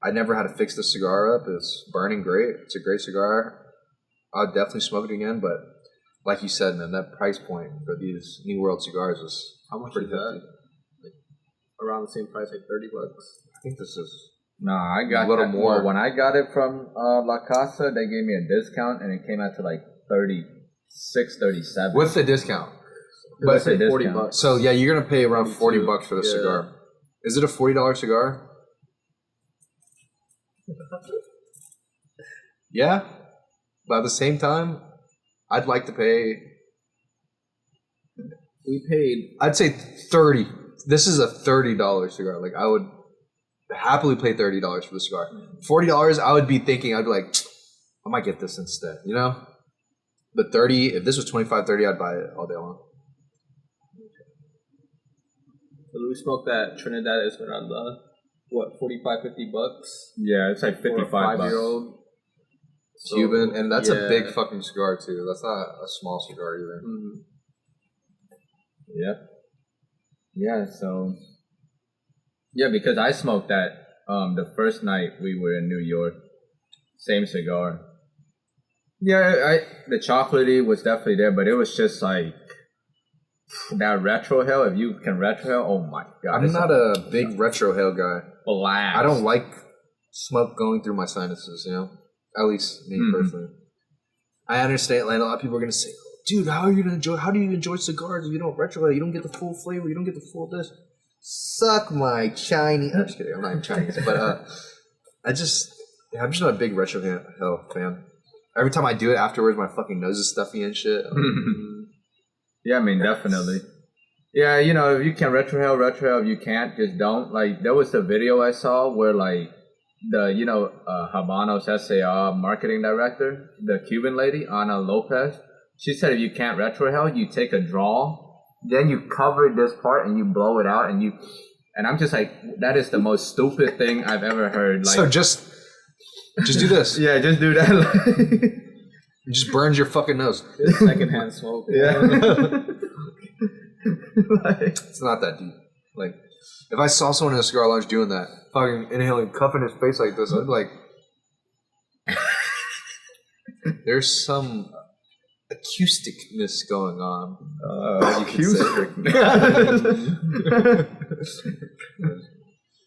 I never had to fix the cigar up. It's burning great. It's a great cigar. I'll definitely smoke it again, but like you said, man, that price point for these New World cigars is How much pretty is that? hefty. Around the same price, like $30. I think this is Nah, I got A little that- more. well, when I got it from La Casa, they gave me a discount and it came out to like 36, 37. with the discount. But But I say the $40. discount. So yeah, you're gonna pay around 40 42, bucks for this yeah. cigar. Is it a $40 cigar? Yeah, but at the same time, I'd like to pay. We paid. I'd say 30. This is a $30 cigar. Like I would happily pay $30 for the cigar. $40, I would be thinking, I'd be like, I might get this instead, you know. But 30, if this was 25, 30, I'd buy it all day long. We smoked that Trinidad Esmeralda. What, 45, 50 bucks? Yeah, it's like For a 55 bucks. 5-year-old. So, Cuban, and that's a yeah. big fucking cigar too. That's not a small cigar either. Mhm. Yep. Yeah, so yeah, because I smoked that the first night we were in New York. Same cigar. Yeah, the chocolatey was definitely there, but it was just like that retro hell. If you can retro hell, oh my god! I'm not a big retro hail guy. blast. I don't like smoke going through my sinuses, you know? At least me personally. I understand, like, a lot of people are going to say, dude, how do you enjoy cigars if you don't retro hail? You don't get the full flavor, you don't get the full this. Suck my Chinese. I'm just kidding, I'm not even Chinese. But I'm just not a big retro hail fan. Every time I do it afterwards, my fucking nose is stuffy and shit. Yeah, I mean, definitely. Yeah, you know, if you can retro hell. If you can't, just don't. Like, there was a video I saw where, like, the, you know, Habanos SAR marketing director, the Cuban lady, Ana Lopez, she said if you can't retro hell, you take a draw, then you cover this part and you blow it out, and I'm just like, that is the most stupid thing I've ever heard. Like, So just do this. yeah, just do that. It just burns your fucking nose. It's secondhand smoke. Yeah. Like, It's not that deep. Like, if I saw someone in a cigar lounge doing that, fucking inhaling, cuffing his face like this, I'd be like, there's some acousticness going on. You could say.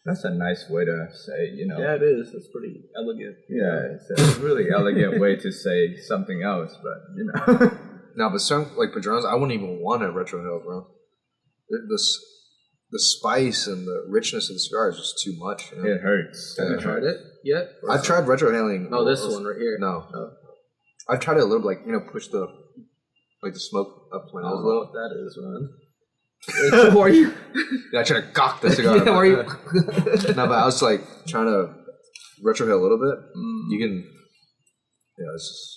That's a nice way to say, you know. Yeah, it is. It's pretty elegant. Yeah, it's a really elegant way to say something else, but, you know. No, but some, like, Padrones, I wouldn't even want a retro hill, bro. The spice and the richness of the cigar is just too much. You know? It hurts. Have you tried it yet? I've tried retro hailing. No, this one right here. No. Oh. I've tried it a little, like, you know, push the smoke up to my I nose don't a know little. what that is, man. Who are you? Yeah, I tried to gawk the cigar. Yeah, where you? No, but I was, like, trying to retro hail a little bit. You can, yeah, it's just,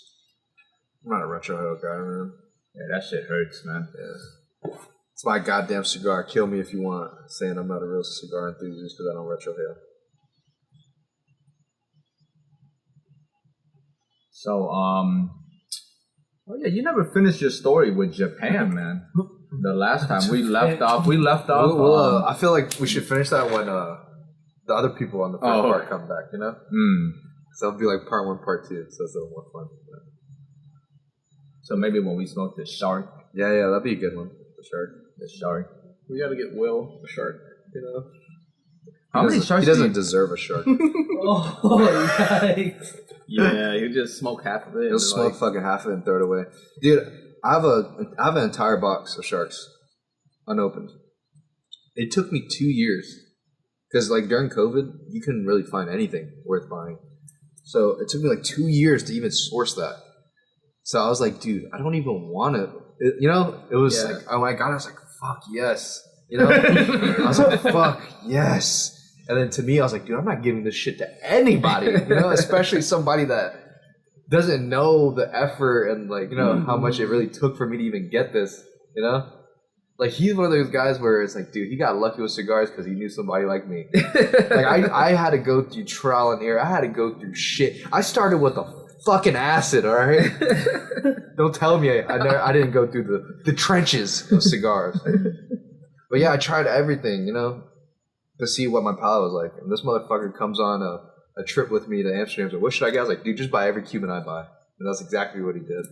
I'm not a retro hail guy, man. Yeah, that shit hurts, man. Yeah. It's my goddamn cigar. Kill me if you want. Saying I'm not a real cigar enthusiast because I don't retro hail. So, oh yeah, you never finished your story with Japan, man. The last time we left off. Well, I feel like we should finish that when the other people on the first part come back, you know? So it'll be like part 1, part 2, so it's a little more fun. So maybe when we smoke the shark. Yeah, that'd be a good one. The shark. The shark. We gotta get Will the shark. You know. How many sharks? He doesn't deserve a shark. Oh, yikes. Yeah, you just smoke half of it. He'll smoke fucking half of it and throw it away. Dude, I have an entire box of sharks unopened. It took me 2 years because, like, during COVID, you couldn't really find anything worth buying. So it took me like 2 years to even source that. So I was like, dude, I don't even want to. It was like, oh my God, I was like, fuck yes. I was like, fuck yes. And then to me, I was like, dude, I'm not giving this shit to anybody, especially somebody that doesn't know the effort and like, how much it really took for me to even get this, Like he's one of those guys where it's like, dude, he got lucky with cigars because he knew somebody like me. Like I had to go through trial and error. I had to go through shit. I started with a fucking acid, all right? Don't tell me I didn't go through the trenches of cigars. But yeah, I tried everything, to see what my palate was like. And this motherfucker comes on a trip with me to Amsterdam. So what should I get? I was like, dude, just buy every Cuban I buy. And that's exactly what he did.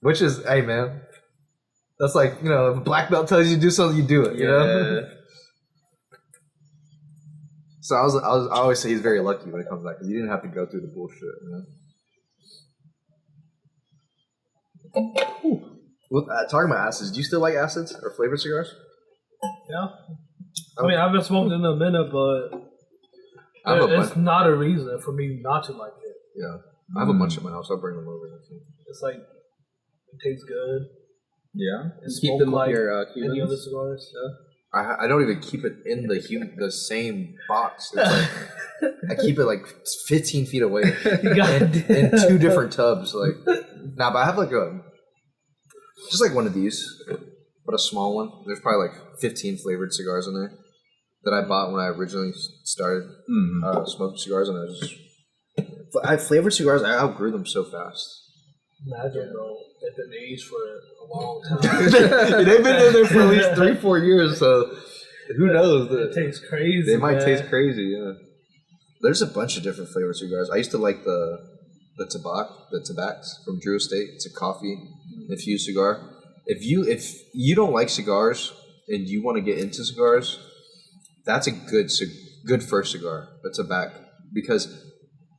Which is, hey man, that's like, if a black belt tells you to do something, you do it, So I always say he's very lucky when it comes to that because he didn't have to go through the bullshit, Well, talking about acids, do you still like acids or flavored cigars? Yeah. I mean, I haven't smoked in a minute, but it's not a reason for me not to like it. Yeah. I have a bunch at my house. I'll bring them over. It's like, it tastes good. Yeah. It's keep them like with your any other cigars. Yeah. I don't even keep it in the same box. It's like, I keep it like 15 feet away in 2 different tubs. Like, but I have like just like one of these, but a small one. There's probably like 15 flavored cigars in there that I bought when I originally started smoking cigars, and flavored cigars. I outgrew them so fast. Imagine, bro, they've been aged for a long time. They've been in there for at least 3-4 years, so who knows? It tastes crazy. They might taste crazy, yeah. There's a bunch of different flavored cigars. I used to like the Tabacs from Drew Estate. It's a coffee infused cigar. If you don't like cigars and you want to get into cigars, that's a good first cigar. A Tabac, because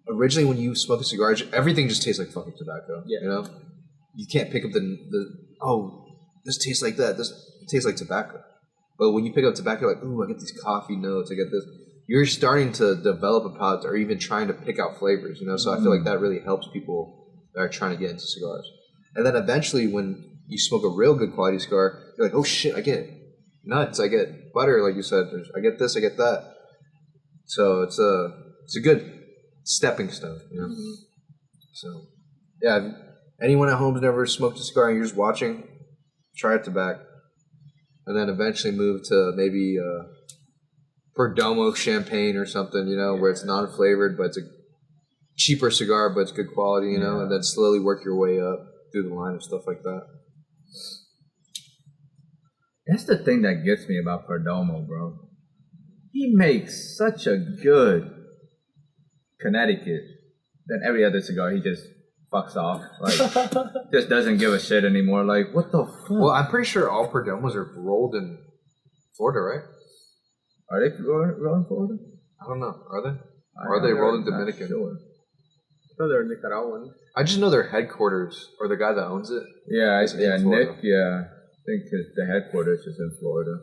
originally when you smoke a cigar, everything just tastes like fucking tobacco. Yeah. You can't pick up this tastes like that. This tastes like tobacco. But when you pick up tobacco, you're like, ooh, I get these coffee notes. I get this. You're starting to develop a palate, or even trying to pick out flavors. So I feel like that really helps people that are trying to get into cigars. And then eventually, when you smoke a real good quality cigar, you're like, oh shit, I get nuts, I get butter, like you said. I get this, I get that. So it's a good stepping stone, So yeah, if anyone at home has never smoked a cigar and you're just watching, try a Tabac, and then eventually move to maybe Perdomo champagne or something, where it's non-flavored but it's a cheaper cigar but it's good quality, and then slowly work your way up through the line and stuff like that. That's the thing that gets me about Perdomo, bro. He makes such a good Connecticut than every other cigar. He just fucks off. Like, just doesn't give a shit anymore. Like, what the fuck? Well, I'm pretty sure all Perdomos are rolled in Florida, right? Are they rolled in Florida? I don't know. Are they? Or are they rolled in Dominican? Sure. I thought they were Nicaraguan. I just know their headquarters, or the guy that owns it. Yeah, is in Florida. Nick, yeah. I think the headquarters is in Florida.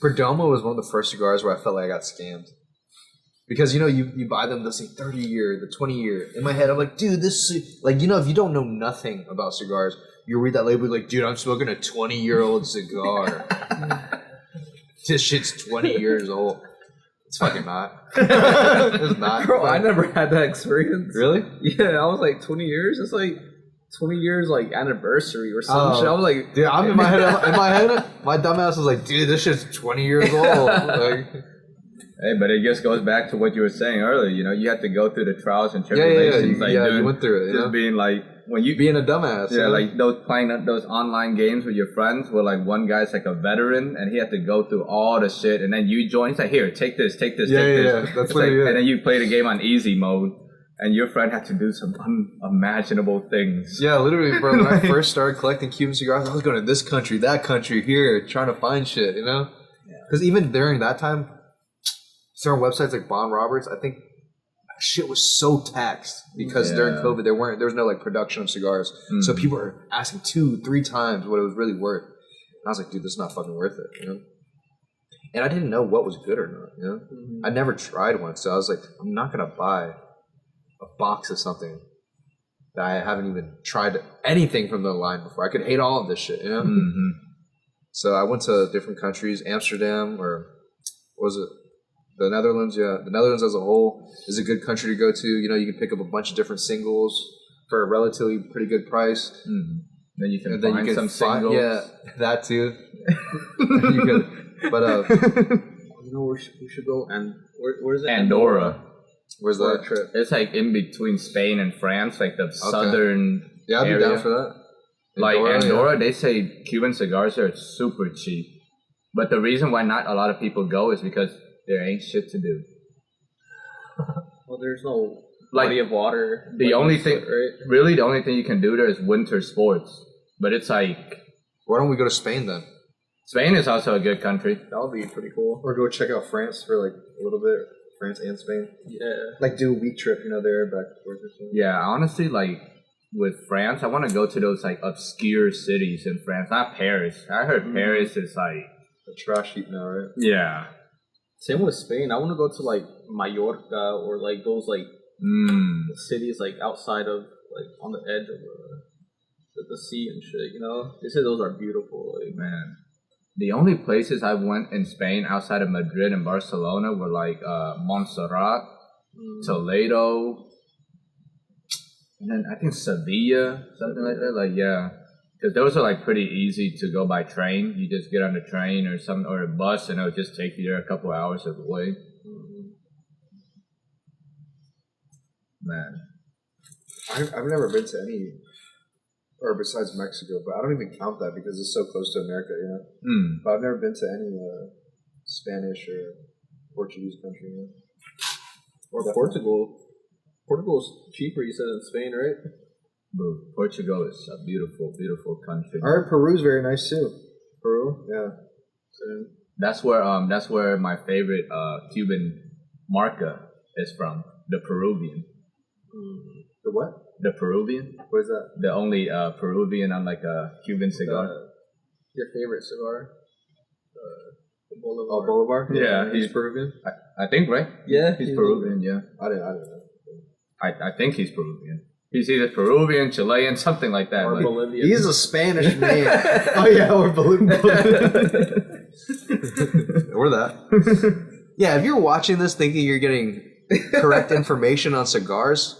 Perdomo was one of the first cigars where I felt like I got scammed. Because, you buy them, they'll say 30-year, the 20-year. In my head, I'm like, dude, this is... Like, if you don't know nothing about cigars, you read that label like, dude, I'm smoking a 20-year-old cigar. This shit's 20 years old. It's fucking not. It's not. Bro, I never had that experience. Really? Yeah, I was like 20 years. It's like 20 years like anniversary or some shit. I was like, dude, I'm in my head, my dumbass was like, dude, this shit's 20 years old. Like, hey, but it just goes back to what you were saying earlier. You have to go through the trials and tribulations. Yeah, you went through it. Just being like, when you being a dumbass. Yeah, like playing those online games with your friends, where like one guy's like a veteran and he had to go through all the shit, and then you join. He's like, here, take this, take this, take this. Yeah, that's what it is. And then you play the game on easy mode, and your friend had to do some unimaginable things. Yeah, literally, bro. When I first started collecting Cuban cigars, I was going to this country, that country, here, trying to find shit, Because even during that time, certain websites like Bond Roberts, I think shit was so taxed because during COVID there was no like production of cigars, so people were asking 2-3 times what it was really worth. And I was like, dude, this is not fucking worth it, And I didn't know what was good or not, I never tried one, so I was like, I'm not gonna buy a box of something that I haven't even tried anything from the line before. I could hate all of this shit, you know? Mm-hmm. So I went to different countries, Amsterdam, or what was it? The Netherlands, yeah. The Netherlands as a whole is a good country to go to. You know, you can pick up a bunch of different singles for a relatively pretty good price. Mm-hmm. Then you can find some singles. Yeah, that too. You could, but you know where we should go? And where's it? Andorra. Where's that trip? It's like in between Spain and France, like the southern Yeah, I'd be area. down for that. Like Andorra, yeah. they say Cuban cigars are super cheap. But the reason why not a lot of people go is because there ain't shit to do. Well, there's no Like, body of water. The only thing, right? really, the only thing you can do there is winter sports. But it's like, Why don't we go to Spain then? Spain is also a good country. That would be pretty cool. Or go check out France for like a little bit. France and Spain. Yeah. Like do a week trip, you know, there, back and forth or something. Yeah, honestly, like with France, I want to go to those like obscure cities in France, not Paris. I heard Paris is like A trash heap now, right? yeah. Same with Spain. I want to go to like Mallorca or like those like cities like outside of like on the edge of the sea and shit. You know, they say those are beautiful. Like, Man, the only places I went in Spain outside of Madrid and Barcelona were like Montserrat, Toledo, and then I think Sevilla, something like that. Like yeah, because those are like pretty easy to go by train. You just get on the train or a bus, and it'll just take you there a couple hours of the way. Man, I've never been to any, or besides Mexico, but I don't even count that because it's so close to America, you know? But I've never been to any Spanish or Portuguese country, you know? or Portugal. Portugal's cheaper, you said, than Spain, right? bro, Portugal is a beautiful, beautiful country. I heard Peru's very nice too. Peru? Yeah. That's where my favorite Cuban marca is from. The Peruvian. The what? The Peruvian. What is that? The only Peruvian on like a Cuban cigar. Your favorite cigar? The Bolivar. Oh, Bolivar? Yeah, he's Peruvian. I think, right? Yeah, He's Peruvian. Yeah, I didn't know. I think he's Peruvian. He's either Peruvian, Chilean, something like that. Or but- Bolivian. He's a Spanish man. Oh yeah, or Bolivar. Or that. Yeah, if you're watching this thinking you're getting correct information on cigars,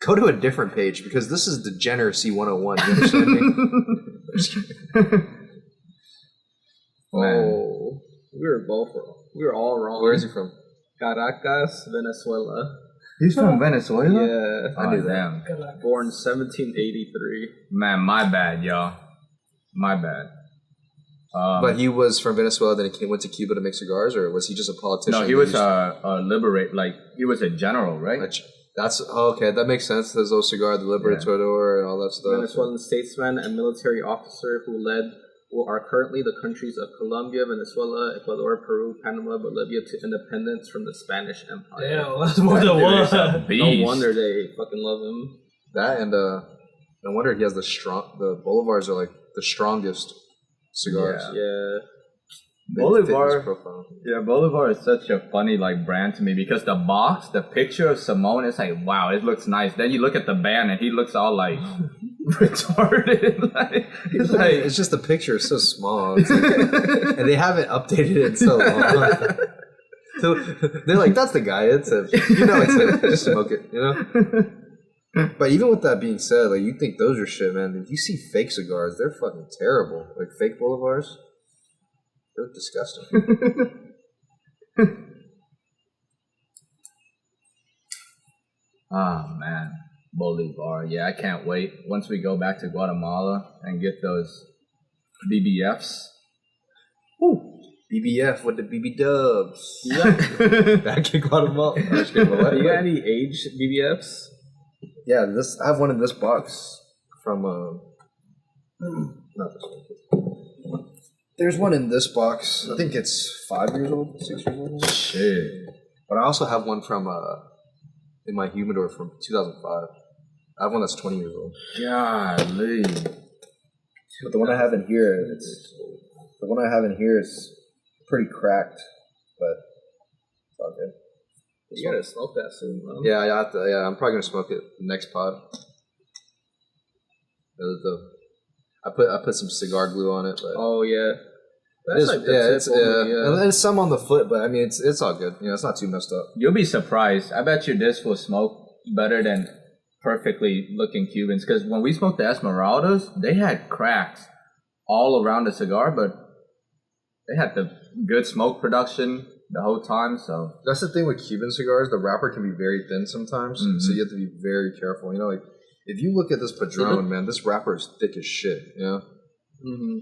go to a different page because this is Degeneracy 101. You understand me? Oh, we were both wrong. We were all wrong. Where is he from? Caracas, Venezuela. He's from Venezuela? Yeah. I knew that. Born 1783. Man, my bad, y'all. My bad. But he was from Venezuela, then he went to Cuba to make cigars, or was he just a politician? No, he was he was a general, right? That's okay. That makes sense. There's those cigar, the Libertador, and all that stuff. Venezuelan statesman and military officer who led what are currently the countries of Colombia, Venezuela, Ecuador, Peru, Panama, Bolivia to independence from the Spanish Empire. Damn, that's more than one. No wonder they fucking love him. That and no wonder he has the Bolivars are like the strongest cigars. Yeah. Bolivar. Profile. Yeah, Bolivar is such a funny like brand to me because the picture of Simone is like, wow, it looks nice. Then you look at the band and he looks all like retarded. It's just the picture is so small, it's like, and they haven't updated it in so long. So they're like, that's the guy. It's just smoke it, you know. But even with that being said, like you think those are shit, man. If you see fake cigars, they're fucking terrible. Like fake Bolivars, they're disgusting. Oh man, Bolivar. Yeah, I can't wait. Once we go back to Guatemala and get those BBFs. Ooh, BBF with the BB dubs. Yeah. Back in Guatemala. You got any aged BBFs? Yeah, I have one in this box from not this one. There's one in this box. I think it's 5 years old, 6 years old. Shit. But I also have one from in my humidor from 2005. I have one that's 20 years old. Golly. But the one I have in here is pretty cracked, but it's all good. You gotta smoke that soon, bro. Yeah, I'm probably gonna smoke it next pod. I put some cigar glue on it, but Oh yeah, it's yeah. and then some on the foot, but I mean it's all good. It's not too messed up. You'll be surprised. I bet you this will smoke better than perfectly looking Cubans. Because when we smoked the Esmeraldas, they had cracks all around the cigar, but they had the good smoke production the whole time. So That's the thing with Cuban cigars. The wrapper can be very thin sometimes, so you have to be very careful. Like if you look at this Padron, man, this wrapper is thick as shit. Mm-hmm.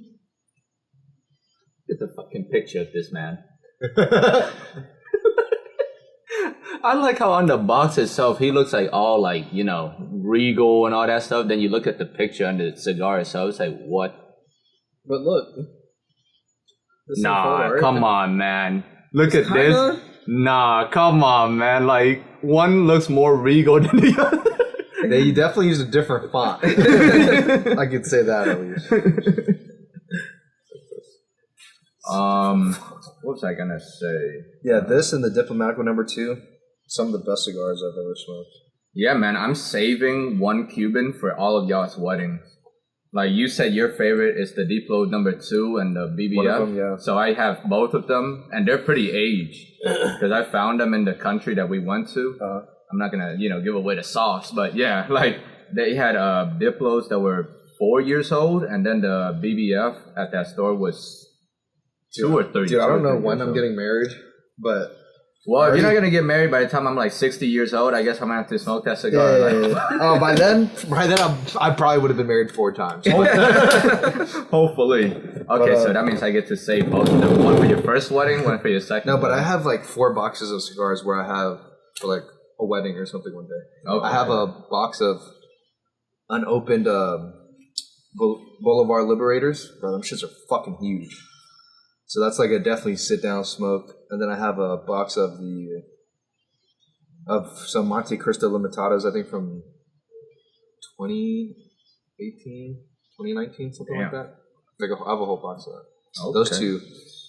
Get the fucking picture of this man. I like how on the box itself, he looks like all like, regal and all that stuff. Then you look at the picture under the cigar itself, it's like, what? But look. This Nah, right? come on, man. Look at this. Nah, come on, man. Like, one looks more regal than the other. Yeah, you definitely use a different font. I could say that at least. What was I gonna say? Yeah, this and the Diplomatico number 2, some of the best cigars I've ever smoked. Yeah, man, I'm saving one Cuban for all of y'all's weddings. Like you said, your favorite is the Diplo number 2 and the BBF. One of them, yeah. So I have both of them, and they're pretty aged because I found them in the country that we went to. I'm not gonna, give away the sauce, but yeah, like they had Diplos that were 4 years old, and then the BBF at that store was 2 or 3. Dude, I don't know when I'm getting married, but well, if you're not gonna get married by the time I'm like 60 years old, I guess I'm gonna have to smoke that cigar. Oh, by then I probably would have been married 4 times. Hopefully. Okay, so that means I get to save both of them. One for your first wedding, one for your second. No, but wedding. I have like 4 boxes of cigars where I have for like a wedding or something one day. Okay. I have a box of unopened Boulevard Liberators. Bro, them shits are fucking huge. So that's like a definitely sit down smoke. And then I have a box of some Monte Cristo Limitados, I think from 2018, 2019, something like that. Like I have a whole box of that. Okay. Those 2.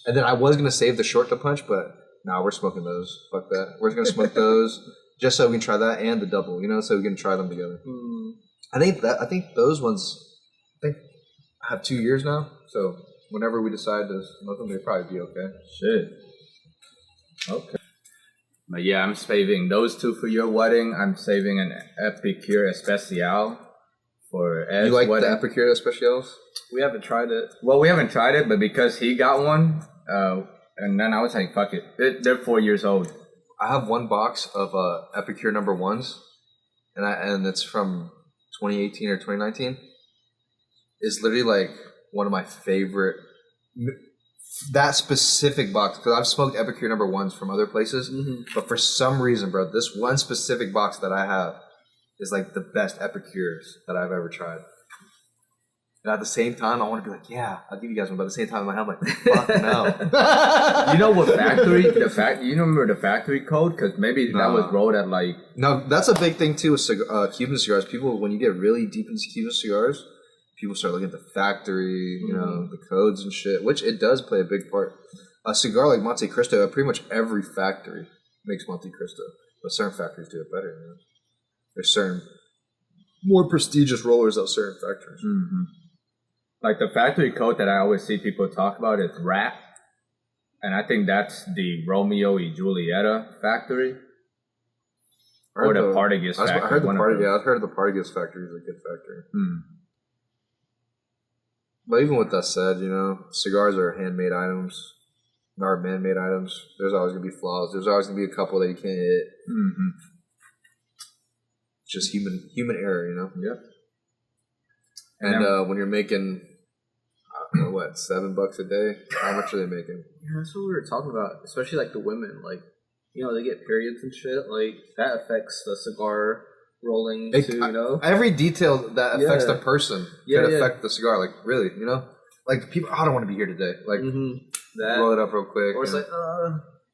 And then I was gonna save the short to punch, but we're smoking those. Fuck that. We're gonna smoke those just so we can try that and the double, so we can try them together. I think those ones I have 2 years now, so whenever we decide to smoke them, they'd probably be okay. Shit. Okay. But yeah, I'm saving those 2 for your wedding. I'm saving an Epicure Especial for Ed's You like wedding. the Epicure Especials? We haven't tried it. Well, we haven't tried it, but because he got one, and then I was like, fuck it. They're 4 years old. I have one box of Epicure number 1s, and it's from 2018 or 2019. It's literally like one of my favorite, that specific box, because I've smoked Epicure number 1s from other places, but for some reason, bro, this one specific box that I have is like the best Epicures that I've ever tried. And at the same time, I want to be like, yeah, I'll give you guys one, but at the same time, I'm like, fuck no. You know what factory, you remember the factory code? Because maybe that was rolled at like... No, that's a big thing too with Cuban cigars. People, when you get really deep into Cuban cigars, people start looking at the factory, the codes and shit, which it does play a big part. A cigar like Monte Cristo, pretty much every factory makes Monte Cristo, but certain factories do it better. There's certain more prestigious rollers at certain factories. Like the factory code that I always see people talk about is RAP, and I think that's the Romeo y Julieta factory. Or the Partagas factory. I heard I've heard the Partagas factory is a good factory. But even with that said, cigars are handmade items, not man-made items. There's always going to be flaws. There's always going to be a couple that you can't hit. It's just human error, Yep. And when you're making, I don't know, what, $7 a day? How much are they making? Yeah, that's what we were talking about. Especially like the women, like, they get periods and shit. Like that affects the cigar rolling too. Every detail that affects the person could affect the cigar. Like really, like people. I don't want to be here today. Like roll it up real quick. Or it's like,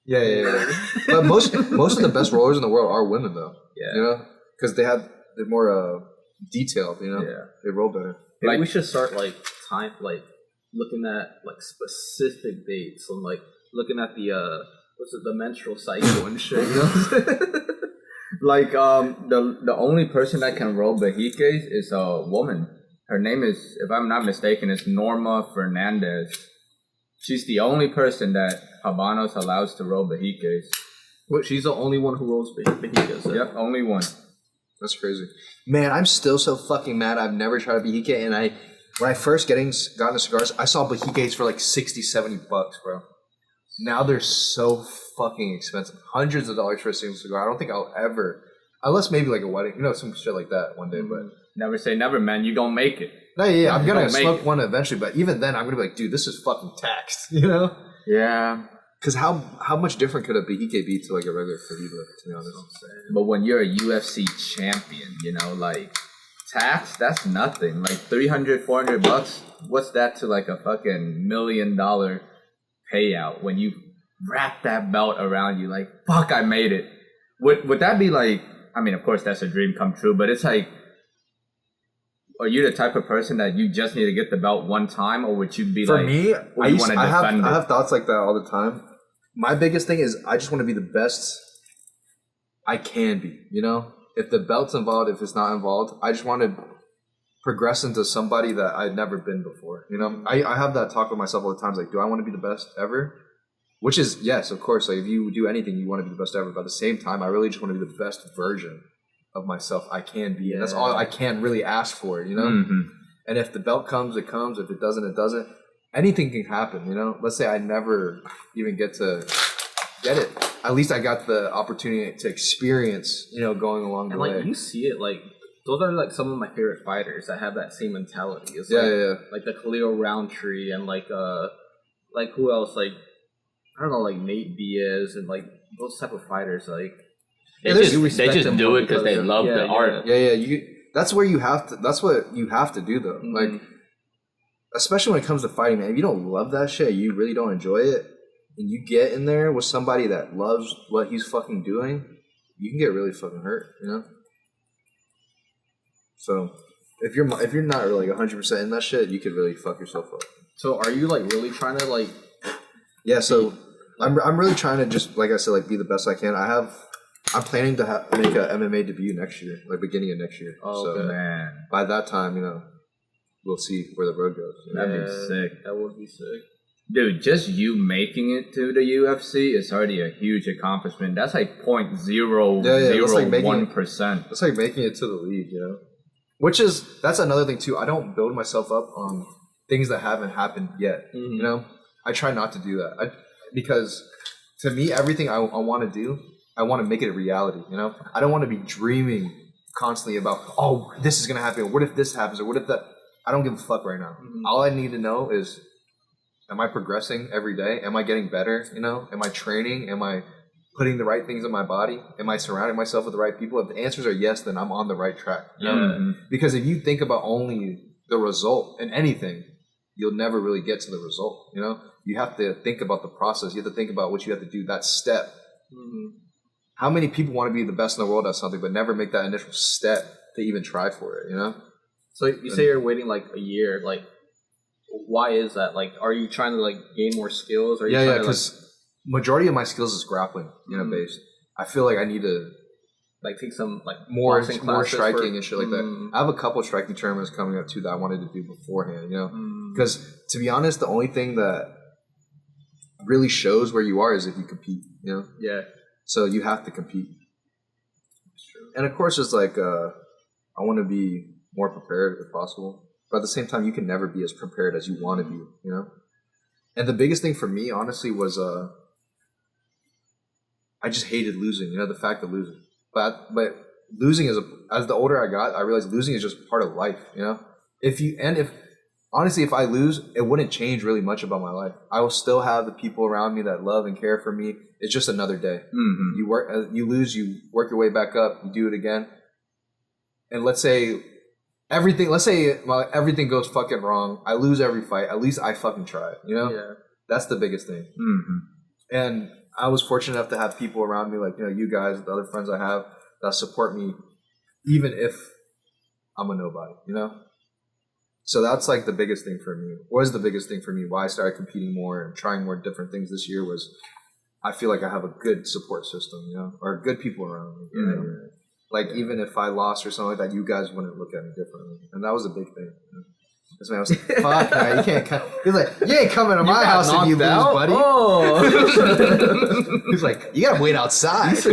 yeah. But most of the best rollers in the world are women, though. Yeah. Because they're more detailed. Yeah. They roll better. Maybe we should start looking at like specific dates and like looking at the what's it, the menstrual cycle and shit. You know? Like the only person that can roll Bahiques is a woman. Her name is, if I'm not mistaken, is Norma Fernandez. She's the only person that Habanos allows to roll Bahiques. What? She's the only one who rolls Bahiques. Yep, only one. That's crazy. Man, I'm still so fucking mad. I've never tried a Bahique, and when I first got into cigars, I saw Bahiques for like $60-$70, bro. Now they're so fucking expensive. Hundreds of dollars for a single cigar. I don't think I'll ever, unless maybe like a wedding, some shit like that one day, but. Never say never, man. You gonna make it. No, yeah, I'm gonna smoke one eventually, but even then, I'm gonna be like, dude, this is fucking taxed, Yeah. Because how much different could a Bahique be to like a regular fajita, to be honest? But when you're a UFC champion, like tax, that's nothing. Like $300-$400, what's that to like a fucking $1 million payout when you wrap that belt around you? Like, fuck, I made it. Would that be like? I mean, of course, that's a dream come true, but it's like. Are you the type of person that you just need to get the belt one time, or would you be For like? me, I have thoughts like that all the time. My biggest thing is I just want to be the best I can be. If the belt's involved, if it's not involved, I just want to progress into somebody that I'd never been before. I have that talk with myself all the time. Like, do I want to be the best ever? Which is yes, of course. Like, if you do anything, you want to be the best ever. But at the same time, I really just want to be the best version of myself I can be, and that's all I can really ask for, Mm-hmm. And if the belt comes, it comes. If it doesn't, it doesn't. Anything can happen, Let's say I never even get to get it. At least I got the opportunity to experience, going along the way. And you see it, those are like some of my favorite fighters that have that same mentality. It's like the Khalil Roundtree and like who else? Like I don't know, like Nate Diaz and like those type of fighters, like. They just do it because they love the art. Yeah. That's where you have to. That's what you have to do, though. Mm-hmm. Like, especially when it comes to fighting, man. If you don't love that shit, you really don't enjoy it, and you get in there with somebody that loves what he's fucking doing, you can get really fucking hurt, So, if you're not really 100% in that shit, you could really fuck yourself up. So, are you like really trying to like? Yeah. So, I'm really trying to just, like I said, like be the best I can. I'm planning to make a MMA debut next year, like beginning of next year. Oh, so man, by that time, we'll see where the road goes. That'd be sick. That would be sick. Dude, just you making it to the UFC is already a huge accomplishment. That's like 0.001%. That's like making it to the league, that's another thing too. I don't build myself up on things that haven't happened yet. Mm-hmm. I try not to do that. Because to me, everything I want to do, I want to make it a reality, I don't want to be dreaming constantly about, oh, this is going to happen. What if this happens? Or what if that? I don't give a fuck right now. Mm-hmm. All I need to know is, am I progressing every day? Am I getting better? Am I training? Am I putting the right things in my body? Am I surrounding myself with the right people? If the answers are yes, then I'm on the right track. Because if you think about only the result in anything, you'll never really get to the result. You have to think about the process. You have to think about what you have to do, that step. Mm-hmm. How many people want to be the best in the world at something but never make that initial step to even try for it, So you say you're waiting like a year, like why is that? Like, are you trying to like gain more skills? Or are you trying to, because majority of my skills is grappling, based. I feel like I need to like take some like more striking and shit like that. I have a couple striking tournaments coming up too that I wanted to do beforehand, because to be honest, the only thing that really shows where you are is if you compete, Yeah. So you have to compete. And of course, it's like I want to be more prepared if possible. But at the same time, you can never be as prepared as you want to be, And the biggest thing for me, honestly, was I just hated losing, the fact of losing. But losing as the older I got, I realized losing is just part of life, Honestly, if I lose, it wouldn't change really much about my life. I will still have the people around me that love and care for me. It's just another day. Mm-hmm. You lose, you work your way back up, you do it again. And let's say everything goes fucking wrong. I lose every fight. At least I fucking tried, Yeah. That's the biggest thing. Mm-hmm. And I was fortunate enough to have people around me, like, you guys, the other friends I have that support me, even if I'm a nobody, So that's like the biggest thing for me. Why I started competing more and trying more different things this year was I feel like I have a good support system, you know, or good people around me. You know? Like even if I lost or something like that, you guys wouldn't look at me differently, and that was a big thing. You know? This man was like, "Fuck, man, you can't come." He's like, "You ain't coming to my house if you lose, buddy." Oh. He's like, "You gotta wait outside." He's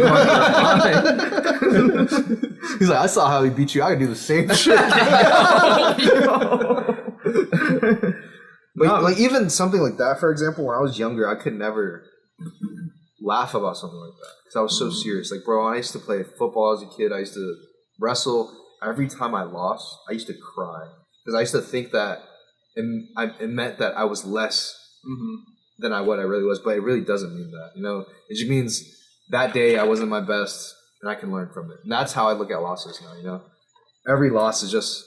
like, "I saw how he beat you. I could do the same shit." But like even something like that, for example, when I was younger, I could never laugh about something like that because I was so serious. Like, bro, I used to play football as a kid. I used to wrestle. Every time I lost, I used to cry because I used to think that it meant that I was less than what I really was. But it really doesn't mean that. You know, it just means that day I wasn't my best, and I can learn from it. And that's how I look at losses now. You know, every loss is just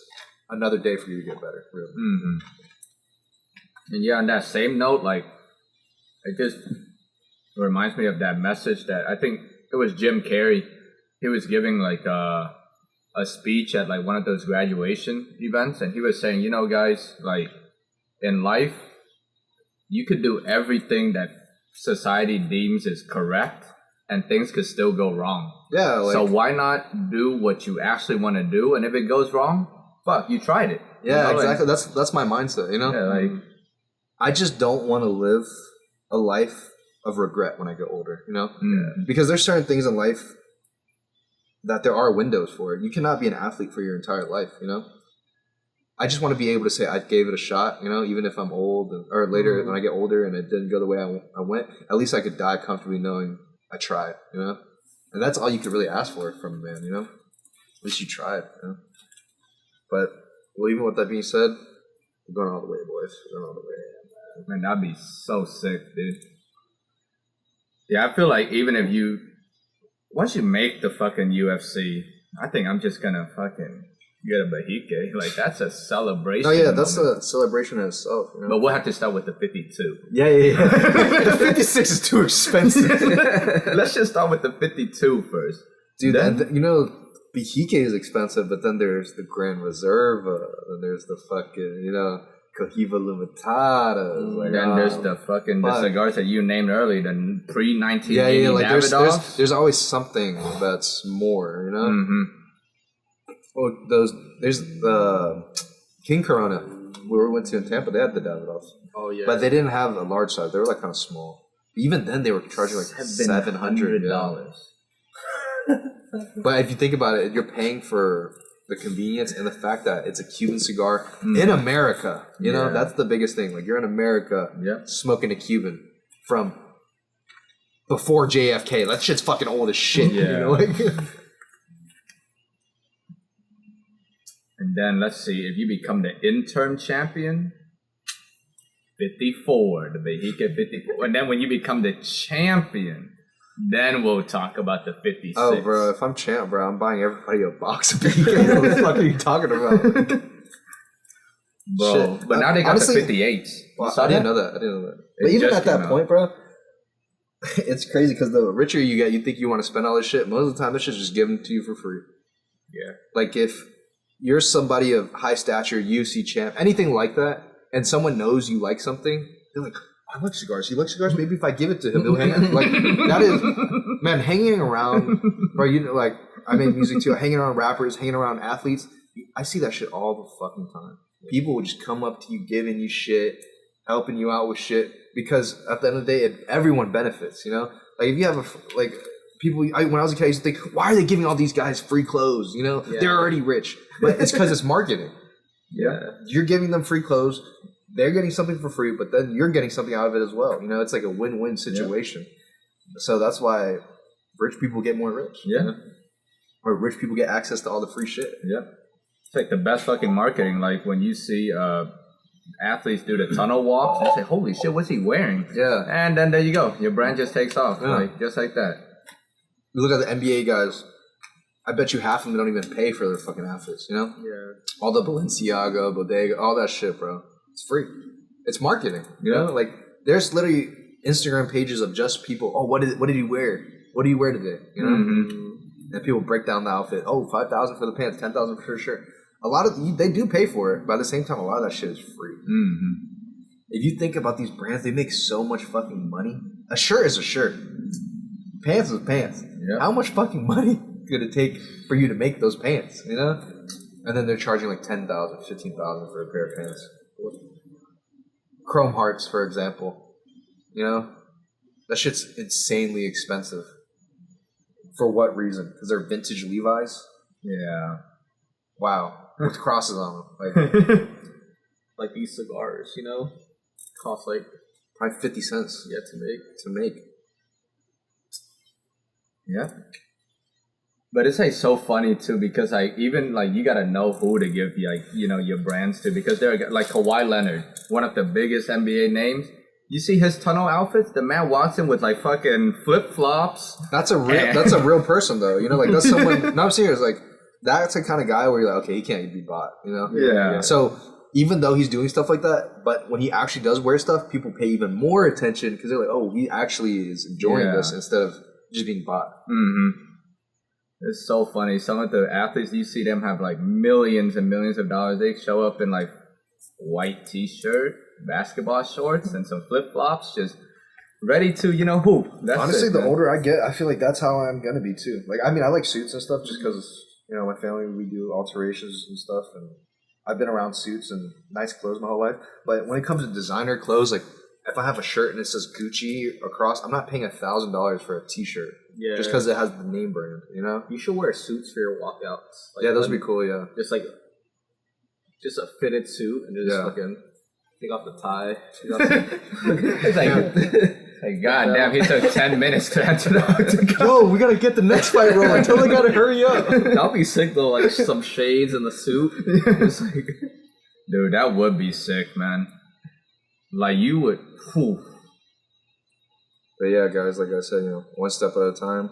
another day for you to get better. Really. Mm-hmm. And yeah, on that same note, like, it just reminds me of that message that I think it was Jim Carrey. He was giving like a speech at like one of those graduation events, and he was saying, you know, guys, like in life, you could do everything that society deems is correct, and things could still go wrong. Yeah. Like, so why not do what you actually want to do? And if it goes wrong, fuck, you tried it. Yeah, you know? exactly. That's my mindset. You know. Yeah, like. I just don't want to live a life of regret when I get older, you know? Yeah. Because there's certain things in life that there are windows for. You cannot be an athlete for your entire life, you know? I just want to be able to say I gave it a shot, you know, even if I'm old or later when I get older and it didn't go the way I went, at least I could die comfortably knowing I tried, you know? And that's all you could really ask for from a man, you know? At least you tried, you know? But, well, even with that being said, we're going all the way, boys. We're going all the way. Man, that'd be so sick, dude. Yeah, I feel like even if once you make the fucking UFC, I think I'm just gonna fucking get a Bahique. Like, that's a celebration. Oh, yeah, that's a celebration in itself. You know? But we'll have to start with the 52. Yeah. The 56 is too expensive. Let's just start with the 52 first. Dude, you know, Bahique is expensive, but then there's the Grand Reserve, and there's the fucking, you know, Cohiba Limitada. Like, then there's the fucking the cigars that you named earlier, the pre-1980 yeah, like Davidoffs. there's always something that's more, you know? Mm-hmm. Oh, there's the King Corona we went to in Tampa, they had the Davidoffs. Oh, yeah. But they didn't have a large size. They were like kind of small. Even then, they were charging like $700. Yeah. But if you think about it, you're paying for the convenience and the fact that it's a Cuban cigar in America. You know, that's the biggest thing. Like, you're in America smoking a Cuban from before JFK. That shit's fucking old as shit. Yeah. You know? Like, and then let's see, if you become the interim champion, 54, the Bahique 54. And then when you become the champion, then we'll talk about the 56. oh, bro, if I'm champ, bro, I'm buying everybody a box of BK. What the fuck are you talking about? Bro, shit. but now they got Honestly, the 58s. Well, I didn't know that. But It even just at that came point, bro, it's crazy because the richer you get, you think you want to spend all this shit. Most of the time, this shit's just given to you for free. Yeah. Like, if you're somebody of high stature, UFC champ, anything like that, and someone knows you like something, they're like, I like cigars. You like cigars? Maybe if I give it to him, he'll hang out. Like, that is, man, hanging around, bro, you know, like, I make music too, hanging around rappers, hanging around athletes. I see that shit all the fucking time. People would just come up to you, giving you shit, helping you out with shit, because at the end of the day, everyone benefits, you know? Like, if you have people, when I was a kid, I used to think, why are they giving all these guys free clothes? You know, they're already rich. But it's because it's marketing. Yeah. You're giving them free clothes. They're getting something for free, but then you're getting something out of it as well. You know, it's like a win-win situation. Yeah. So that's why rich people get more rich. Yeah. You know? Or rich people get access to all the free shit. Yeah. It's like the best fucking marketing. Like when you see athletes do the tunnel walks, you say, holy shit, what's he wearing? Yeah. And then there you go. Your brand just takes off. Yeah. Like, just like that. You look at the NBA guys, I bet you half of them don't even pay for their fucking outfits, you know? Yeah. All the Balenciaga, Bodega, all that shit, bro. It's free. It's marketing, you know? Like, there's literally Instagram pages of just people, oh, what did he wear? What do you wear today? You know? Mm-hmm. And people break down the outfit. Oh, $5,000 for the pants, $10,000 for the shirt. A lot of, they do pay for it, but at the same time, a lot of that shit is free. Mm-hmm. If you think about these brands, they make so much fucking money. A shirt is a shirt. Pants is pants. Yep. How much fucking money could it take for you to make those pants, you know? And then they're charging like $10,000, $15,000 for a pair of pants. Chrome Hearts, for example. You know? That shit's insanely expensive. For what reason? Because they're vintage Levi's? Yeah. Wow. With crosses on them. Like, like these cigars, you know, cost like probably 50 cents. Yeah, to make. Yeah. But it's like so funny too because like even like you gotta know who to give like your brands to because they're like Kawhi Leonard, one of the biggest NBA names. You see his tunnel outfits? The man walks in with like fucking flip flops. That's a real person though. You know, like that's someone. No, I'm serious. Like that's the kind of guy where you're like, okay, he can't be bought. You know? Yeah. So even though he's doing stuff like that, but when he actually does wear stuff, people pay even more attention because they're like, oh, he actually is enjoying this instead of just being bought. Mm-hmm. It's so funny. Some of the athletes, you see them have like millions and millions of dollars. They show up in like white t-shirt, basketball shorts, and some flip-flops, just ready to, hoop. That's honestly, it, the man. older I get, I feel like that's how I'm going to be too. Like, I mean, I like suits and stuff just because, my family, we do alterations and stuff. And I've been around suits and nice clothes my whole life. But when it comes to designer clothes, like if I have a shirt and it says Gucci across, I'm not paying $1,000 for a t-shirt. Yeah. Just because it has the name brand, You should wear suits for your walkouts. Like, yeah, those would be cool, yeah. Just a fitted suit and just fucking take off the tie. It's like, God damn, he took 10 minutes to enter the octagon. Yo, we gotta get the next fight rolling. Totally gotta hurry up. That'll be sick though, like some shades in the suit. It's like, dude, that would be sick, man. Like you would. Whew. But yeah, guys, like I said, one step at a time.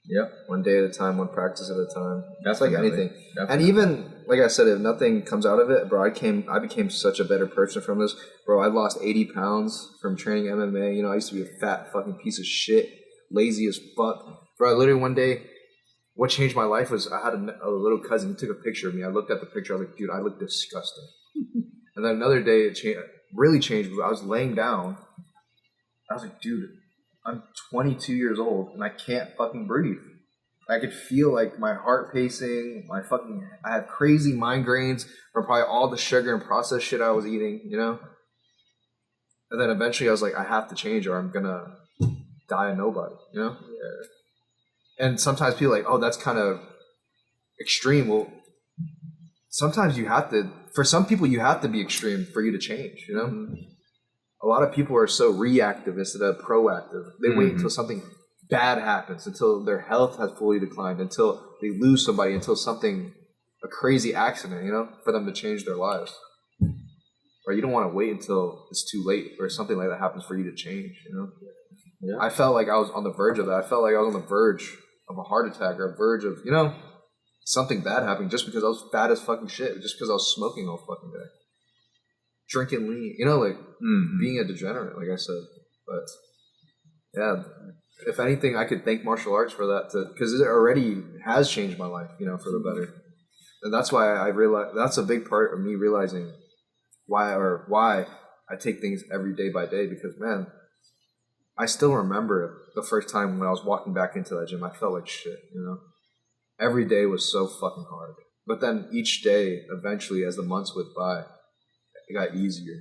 Yep. One day at a time, one practice at a time. That's like anything. Definitely. And even, like I said, if nothing comes out of it, bro, I became such a better person from this. Bro, I lost 80 pounds from training MMA. I used to be a fat fucking piece of shit, lazy as fuck. Bro, literally one day, what changed my life was I had a little cousin. He took a picture of me. I looked at the picture. I was like, dude, I look disgusting. And then another day, it really changed. I was laying down. I was like, dude, I'm 22 years old and I can't fucking breathe. I could feel like my heart pacing, I had crazy migraines from probably all the sugar and processed shit I was eating, And then eventually I was like, I have to change or I'm gonna die a nobody, Yeah. And sometimes people are like, oh, that's kind of extreme. Well, sometimes for some people you have to be extreme for you to change, Mm-hmm. A lot of people are so reactive instead of proactive. They wait until something bad happens, until their health has fully declined, until they lose somebody, until a crazy accident, for them to change their lives. Or you don't want to wait until it's too late or something like that happens for you to change, Yeah. I felt like I was on the verge of that. I felt like I was on the verge of a heart attack or a verge of, something bad happening just because I was fat as fucking shit, just because I was smoking all fucking day. Drinking lean, being a degenerate, like I said. But yeah, if anything, I could thank martial arts for that, because it already has changed my life, for the better. And that's why I realize that's a big part of me realizing why I take things every day by day. Because man, I still remember the first time when I was walking back into that gym, I felt like shit. Every day was so fucking hard. But then each day, eventually, as the months went by, it got easier.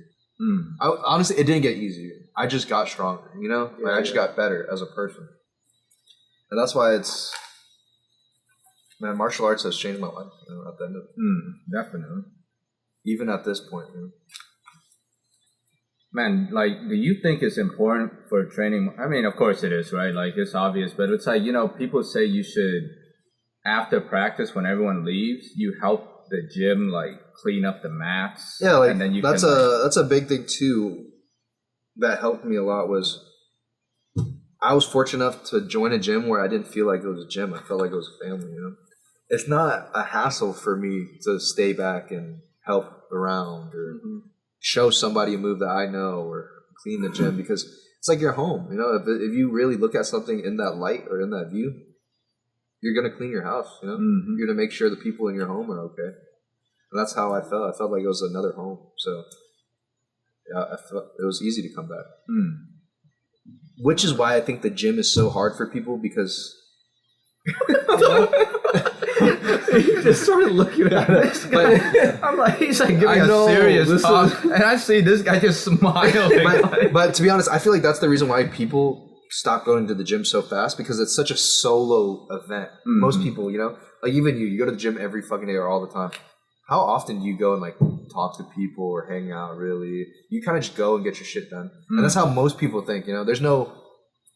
Honestly, it didn't get easier. I just got stronger, I just got better as a person. And that's why martial arts has changed my life, at the end of it. Definitely. Even at this point, Man, like, do you think it's important for training? I mean, of course it is, right? Like, it's obvious, but it's like, people say you should, after practice, when everyone leaves, you help the gym, like, clean up the mats. Yeah, like, and then you that's a big thing too that helped me a lot. Was I was fortunate enough to join a gym where I didn't feel like it was a gym. I felt like it was a family, It's not a hassle for me to stay back and help around or show somebody a move that I know or clean the gym, because it's like your home, If you really look at something in that light or in that view, you're going to clean your house, You're going to make sure the people in your home are okay. And that's how I felt. I felt like it was another home. So, yeah, I felt it was easy to come back. which is why I think the gym is so hard for people because. He just started looking at us. But I'm like, he's like giving a serious talk, and I see this guy just smiling. But to be honest, I feel like that's the reason why people stop going to the gym so fast because it's such a solo event. Mm-hmm. Most people, like even you go to the gym every fucking day or all the time. How often do you go and like talk to people or hang out? Really, you kind of just go and get your shit done, and that's how most people think. There's no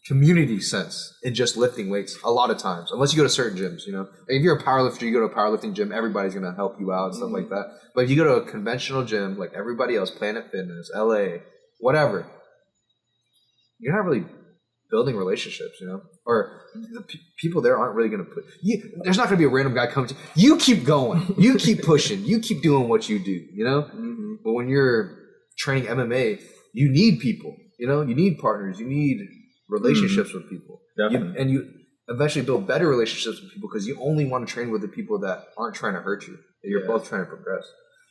community sense in just lifting weights a lot of times, unless you go to certain gyms, Like if you're a powerlifter, you go to a powerlifting gym, everybody's going to help you out and stuff like that. But if you go to a conventional gym, like everybody else, Planet Fitness, LA, whatever, you're not really building relationships, or the people there aren't really going to put you. There's not going to be a random guy coming to you. Keep going, you keep pushing, you keep doing what you do, But when you're training MMA, you need people, you need partners, you need relationships with people. And you eventually build better relationships with people because you only want to train with the people that aren't trying to hurt you. That you're both trying to progress.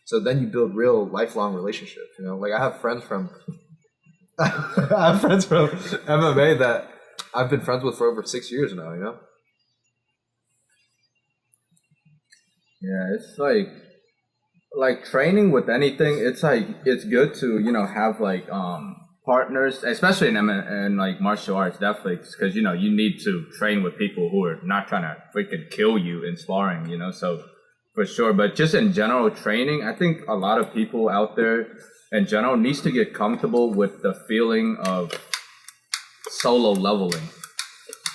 So then you build real lifelong relationships. Like I have friends from MMA that I've been friends with for over 6 years now. Yeah, it's like training with anything. It's like it's good to have like partners, especially in like martial arts, definitely, because you need to train with people who are not trying to freaking kill you in sparring, so for sure. But just in general training, I think a lot of people out there in general needs to get comfortable with the feeling of solo leveling,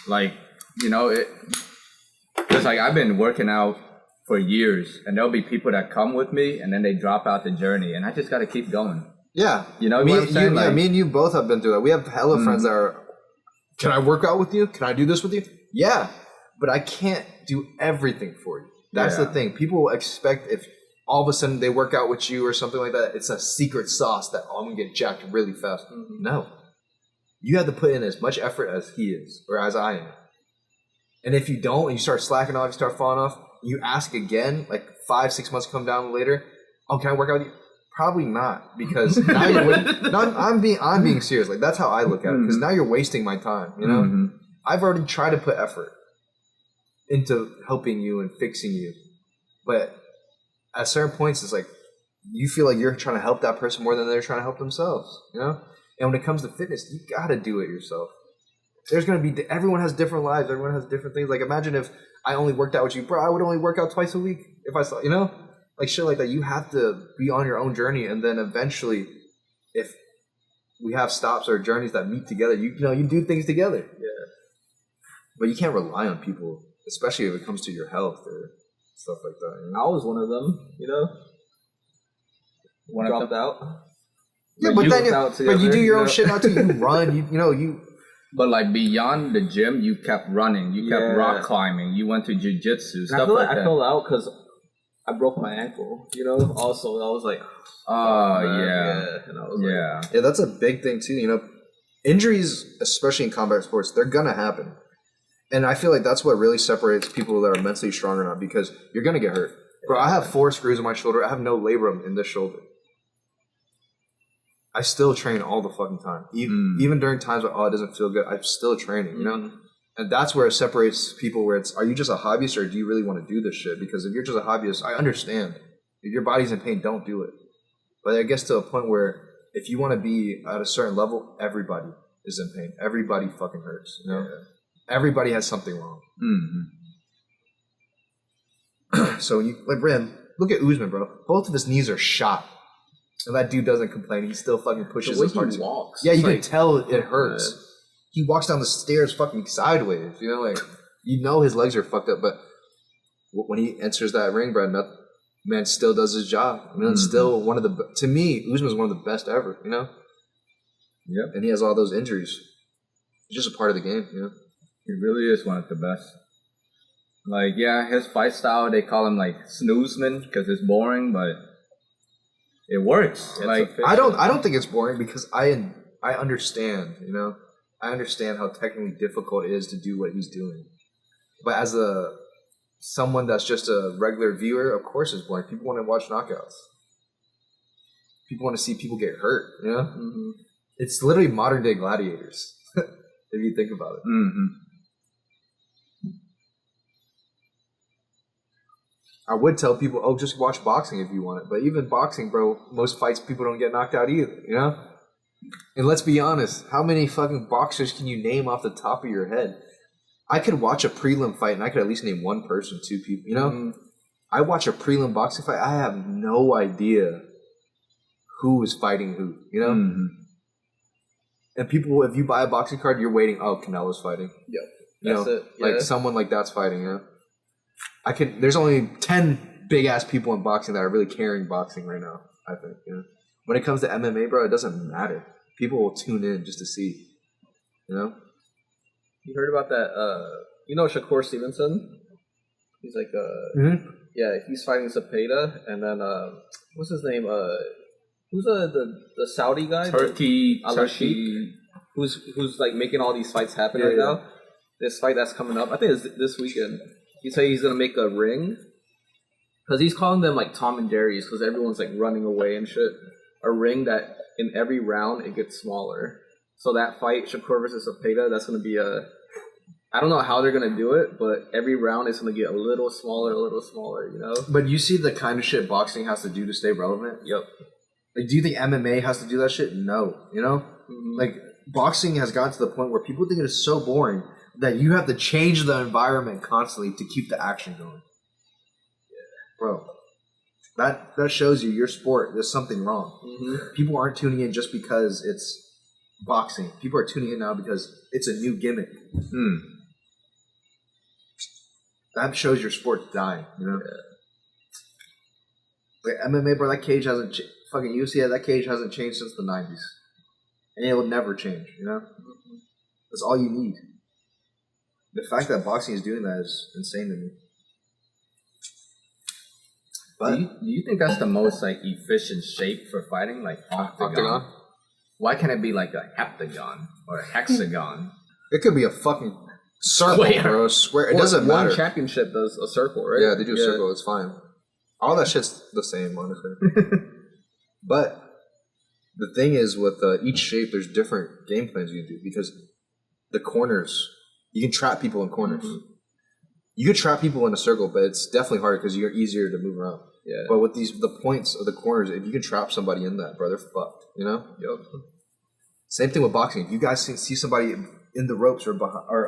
like because like I've been working out for years, and there'll be people that come with me, and then they drop out the journey, and I just got to keep going. Yeah. What I'm saying? Me and you both have been through that. We have hella friends that are, can I work out with you? Can I do this with you? Yeah. But I can't do everything for you. That's the thing. People expect if all of a sudden they work out with you or something like that, it's a secret sauce that I'm going to get jacked really fast. Mm-hmm. No. You have to put in as much effort as he is or as I am. And if you don't and you start slacking off, you start falling off, you ask again, like 5-6 months come down later, oh, can I work out with you? Probably not, because now I'm being serious. Like that's how I look at it. Because now you're wasting my time. I've already tried to put effort into helping you and fixing you, but at certain points, it's like you feel like you're trying to help that person more than they're trying to help themselves. And when it comes to fitness, you got to do it yourself. There's gonna be everyone has different lives. Everyone has different things. Like imagine if I only worked out with you, bro. I would only work out twice a week if I saw like shit like that. You have to be on your own journey, and then eventually, if we have stops or journeys that meet together, you do things together. Yeah. But you can't rely on people, especially if it comes to your health or stuff like that. I was one of them, dropped out. Yeah, but you do your own shit now too. You run, you. But like beyond the gym, you kept running, you kept rock climbing, you went to jiu-jitsu, stuff like that. I fell out because I broke my ankle, also. I was like, and I was yeah, that's a big thing too. Injuries, especially in combat sports, they're gonna happen, and I feel like that's what really separates people that are mentally strong or not, because you're gonna get hurt. Bro, I have 4 screws in my shoulder. I have no labrum in this shoulder. I still train all the fucking time, even during times where it doesn't feel good. I'm still training, And that's where it separates people, where it's, are you just a hobbyist or do you really want to do this shit? Because if you're just a hobbyist, I understand. If your body's in pain, don't do it. But it gets to a point where if you want to be at a certain level, everybody is in pain. Everybody fucking hurts, Everybody has something wrong. So, look at Usman, bro. Both of his knees are shot. And that dude doesn't complain. He still fucking pushes his heart. He walks. Yeah, you can tell it hurts. Man. He walks down the stairs fucking sideways. His legs are fucked up. But when he enters that ring, Brad, man still does his job. Still one of the, to me, Usman's one of the best ever, Yep. And he has all those injuries. It's just a part of the game, He really is one of the best. Like, his fight style, they call him like snoozeman because it's boring, but it works. I don't think it's boring because I understand, I understand how technically difficult it is to do what he's doing. But as someone that's just a regular viewer, of course it's boring. People want to watch knockouts. People want to see people get hurt, It's literally modern day gladiators. if you think about it. Mm-hmm. I would tell people, oh, just watch boxing if you want it. But even boxing, bro, most fights people don't get knocked out either, you know? And let's be honest, how many fucking boxers can you name off the top of your head? I could watch a prelim fight and I could at least name one person, two people, you know? Mm-hmm. I watch a prelim boxing fight, I have no idea who is fighting who, you know? Mm-hmm. And people, if you buy a boxing card, you're waiting, oh, Canelo's fighting. Yep. You know, it. Yeah. Like someone like that's fighting, you know? There's only 10 big ass people in boxing that are really carrying boxing right now, I think. You know? When it comes to MMA, bro, it doesn't matter. People will tune in just to see. You know? You heard about that, you know Shakur Stevenson? He's like, yeah, he's fighting Zepeda, and then, what's his name? Who's the Saudi guy? Turkey. Who's like making all these fights happen right now? This fight that's coming up, I think it's this weekend. He said he's gonna make a ring, because he's calling them like Tom and Jerry's, because everyone's like running away and shit. A ring that in every round it gets smaller. So that fight, Shakur versus Zepeda, that's gonna be I don't know how they're gonna do it, but every round it's gonna get a little smaller, you know. But you see the kind of shit boxing has to do to stay relevant. Yep. Like, do you think MMA has to do that shit? No. You know, like boxing has gotten to the point where people think it is so boring that you have to change the environment constantly to keep the action going. Yeah. Bro, that shows you your sport. There's something wrong. Mm-hmm. People aren't tuning in just because it's boxing. People are tuning in now because it's a new gimmick. That shows your sport's dying, you know? Yeah. Like MMA, bro, that cage hasn't fucking UFC, that cage hasn't changed since the 90s. And it will never change, you know? That's all you need. The fact that boxing is doing that is insane to me. But do you think that's the most like efficient shape for fighting, like octagon? Why can't it be like a heptagon or a hexagon? It could be a fucking circle, bro. Square. It doesn't matter. One championship does a circle, right? Yeah, they do a circle. It's fine. All that shit's the same, honestly. But the thing is, with each shape, there's different game plans you can do, because the corners, you can trap people in corners. Mm-hmm. You can trap people in a circle, but it's definitely harder because you're easier to move around. Yeah. But with the points of the corners, if you can trap somebody in that, bro, they're fucked. You know? Yep. Same thing with boxing. If you guys see somebody in the ropes or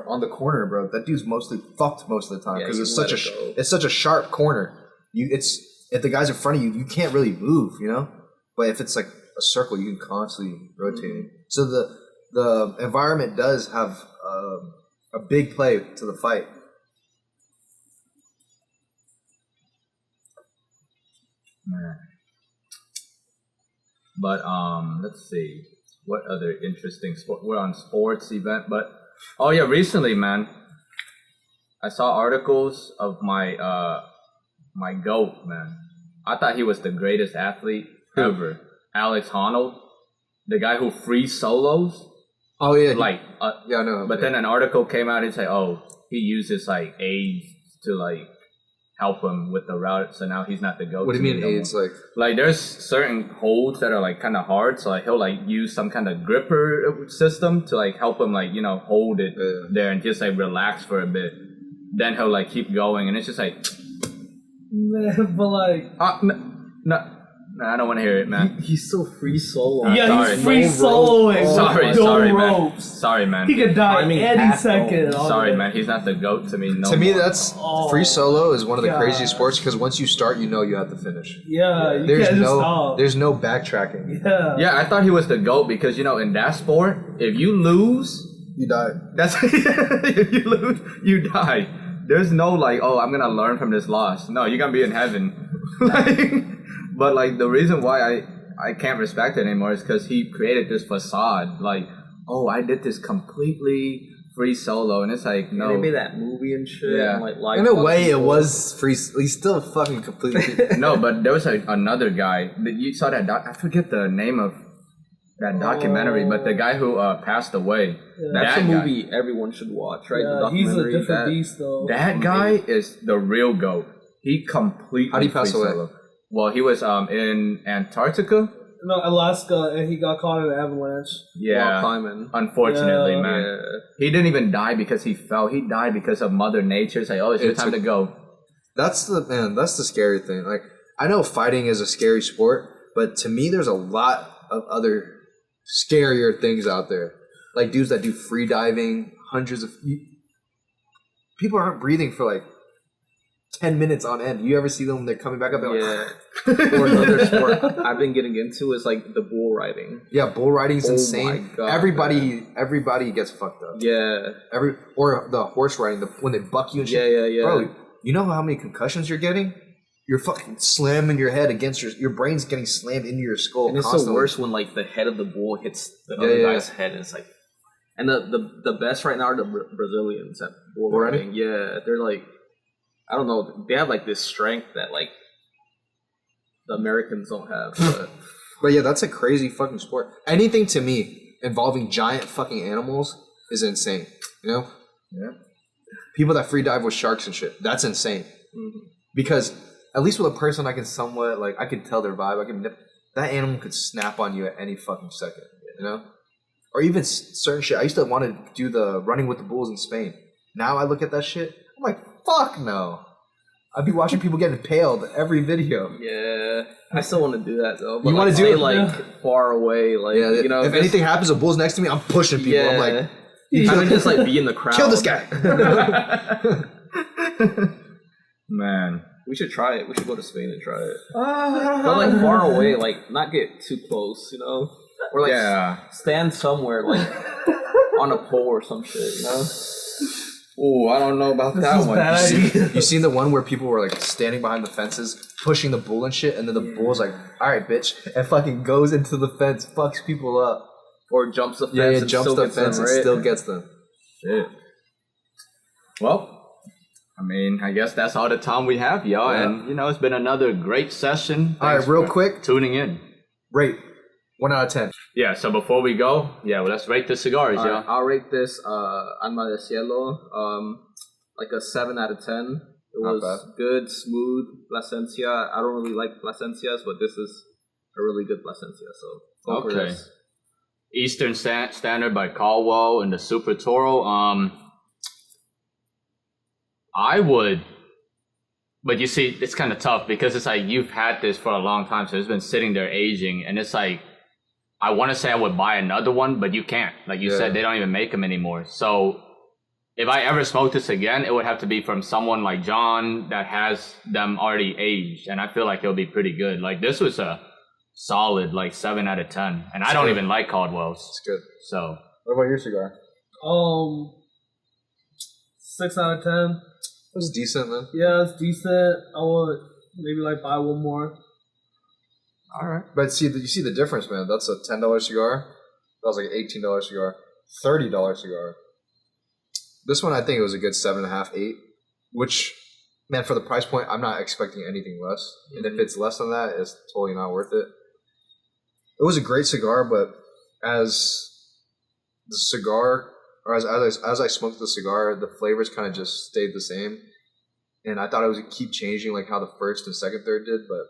on the corner, bro, that dude's mostly fucked most of the time, because it's such a sharp corner. If the guy's in front of you, you can't really move, you know. But if it's like a circle, you can constantly rotate. Mm-hmm. So the environment does have a big play to the fight. But let's see, what other interesting sport? We're on sports event, but oh yeah, recently, man, I saw articles of my my GOAT, man. I thought he was the greatest athlete ever. Alex Honnold, the guy who free solos. Oh yeah, yeah, I know. But then an article came out and said, oh, he uses like aids to like help him with the route, so now he's not the GOAT. What do you mean aids? Like there's certain holds that are like kind of hard, so like he'll like use some kind of gripper system to like help him like, you know, hold it there and just like relax for a bit. Then he'll like keep going, and it's just like, man, but like, no, I don't want to hear it, man. He's so free solo. Yeah, he's free soloing. Sorry, man. Sorry, man. He could die any second. Sorry, man. He's not the GOAT to me. To me, that's free solo is one of the craziest sports, because once you start, you know you have to finish. Yeah, you can't just stop. There's no backtracking. Yeah, I thought he was the GOAT because, you know, in that sport, if you lose, you die. If you lose, you die. There's no like, oh, I'm gonna learn from this loss. No, you're gonna be in heaven. But like the reason why I can't respect it anymore is because he created this facade, like, oh, I did this completely free solo, and it's like, no. Maybe that movie and shit. Yeah. And like in a way, it was free. He's still fucking completely. No, but there was another guy that you saw that. I forget the name of that documentary, but the guy who passed away. Yeah. That's a movie everyone should watch, right? Yeah, he's a different beast, though. That guy is the real GOAT. He completely. How did he pass away? Solo. Well, he was in Antarctica, Alaska, and he got caught in an avalanche. Yeah, while climbing. unfortunately, Yeah. man. Yeah. He didn't even die because he fell. He died because of Mother Nature. It's like, oh, it's your time to go. That's the scary thing. Like, I know fighting is a scary sport, but to me, there's a lot of other scarier things out there. Like dudes that do free diving, hundreds of people aren't breathing for like 10 minutes on end. You ever see them when they're coming back up? They're like, Or another sport I've been getting into is like the bull riding. yeah, bull riding's Oh insane. my God, everybody gets fucked up. Yeah. Or the horse riding, when they buck you and shit. Yeah. Bro, you know how many concussions you're getting? You're fucking slamming your head against your brain's getting slammed into your skull. And it's constantly. the worst when like the head of the bull hits the other guy's head. And it's like, and the best right now are the Brazilians at bull riding. Yeah, they're like, I don't know, they have like this strength that like the Americans don't have. But yeah, that's a crazy fucking sport. Anything to me involving giant fucking animals is insane. You know? Yeah. People that free dive with sharks and shit, that's insane. Mm-hmm. Because at least with a person, I can somewhat I can tell their vibe. That animal could snap on you at any fucking second. You know? Or even certain shit. I used to want to do the running with the bulls in Spain. Now I look at that shit, I'm like, fuck no. I'd be watching people get impaled every video. Yeah, I still want to do that though. But You want to stay, do it? far away, Yeah, you know. if anything happens, a bull's next to me, I'm pushing people. Yeah, I'm like, you kind of just like be in the crowd. kill this guy. Man. We should try it. We should go to Spain and try it. But like far away, like not get too close, you know. Or like stand somewhere like on a pole or some shit, you know. Oh, I don't know about that one. You seen the one where people were like standing behind the fences, pushing the bull and shit, and then the bull's like, "All right, bitch," and fucking goes into the fence, fucks people up, Or jumps the fence. yeah, and jumps still the gets them, fence and right? still gets them. Shit. Well, I mean, I guess that's all the time we have, y'all. Yeah. And, you know, it's been another great session. All right, Thanks real for quick, tuning in. rate 1 out of 10. Yeah, so before we go, let's rate the cigars, y'all. I'll rate this Alma de Cielo like a 7 out of 10. It Not was bad. good, smooth Plasencia. I don't really like Plasencias, but this is a really good Plasencia. So go for Okay. this. Eastern Standard by Caldwell and the Super Toro. I would, but you see, it's kind of tough because it's like you've had this for a long time, so it's been sitting there aging, and it's like I want to say I would buy another one, but you can't. Like you said, they don't even make them anymore. So if I ever smoke this again, it would have to be from someone like John that has them already aged, and I feel like it'll be pretty good. Like this was a solid 7 out of 10, and I don't even like Caldwell's. It's good. So What about your cigar? 6 out of 10. It was decent, man. Yeah, it's decent. I would maybe buy one more. All right. But you see the difference, man. That's a $10 cigar. That was like an $18 cigar. $30 cigar. This one, I think it was a good 7.5, 8. Which, man, for the price point, I'm not expecting anything less. And if it's less than that, it's totally not worth it. It was a great cigar, but as the cigar, or as I smoked the cigar, the flavors kind of just stayed the same. And I thought it would keep changing like how the first and second third did, but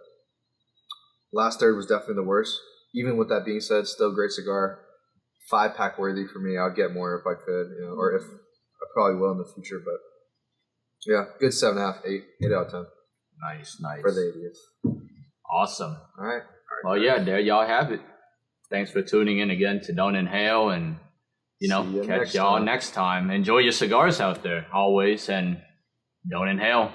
last third was definitely the worst. Even with that being said, still great cigar. 5-pack worthy for me. I'll get more if I could, or if I probably will in the future. But yeah, good 7.5, 8 out of 10 nice. for the 80th. Awesome. All right. Well, yeah, there y'all have it. Thanks for tuning in again to Don't Inhale, and See you catch next y'all time. next time. Enjoy your cigars out there always, and don't inhale.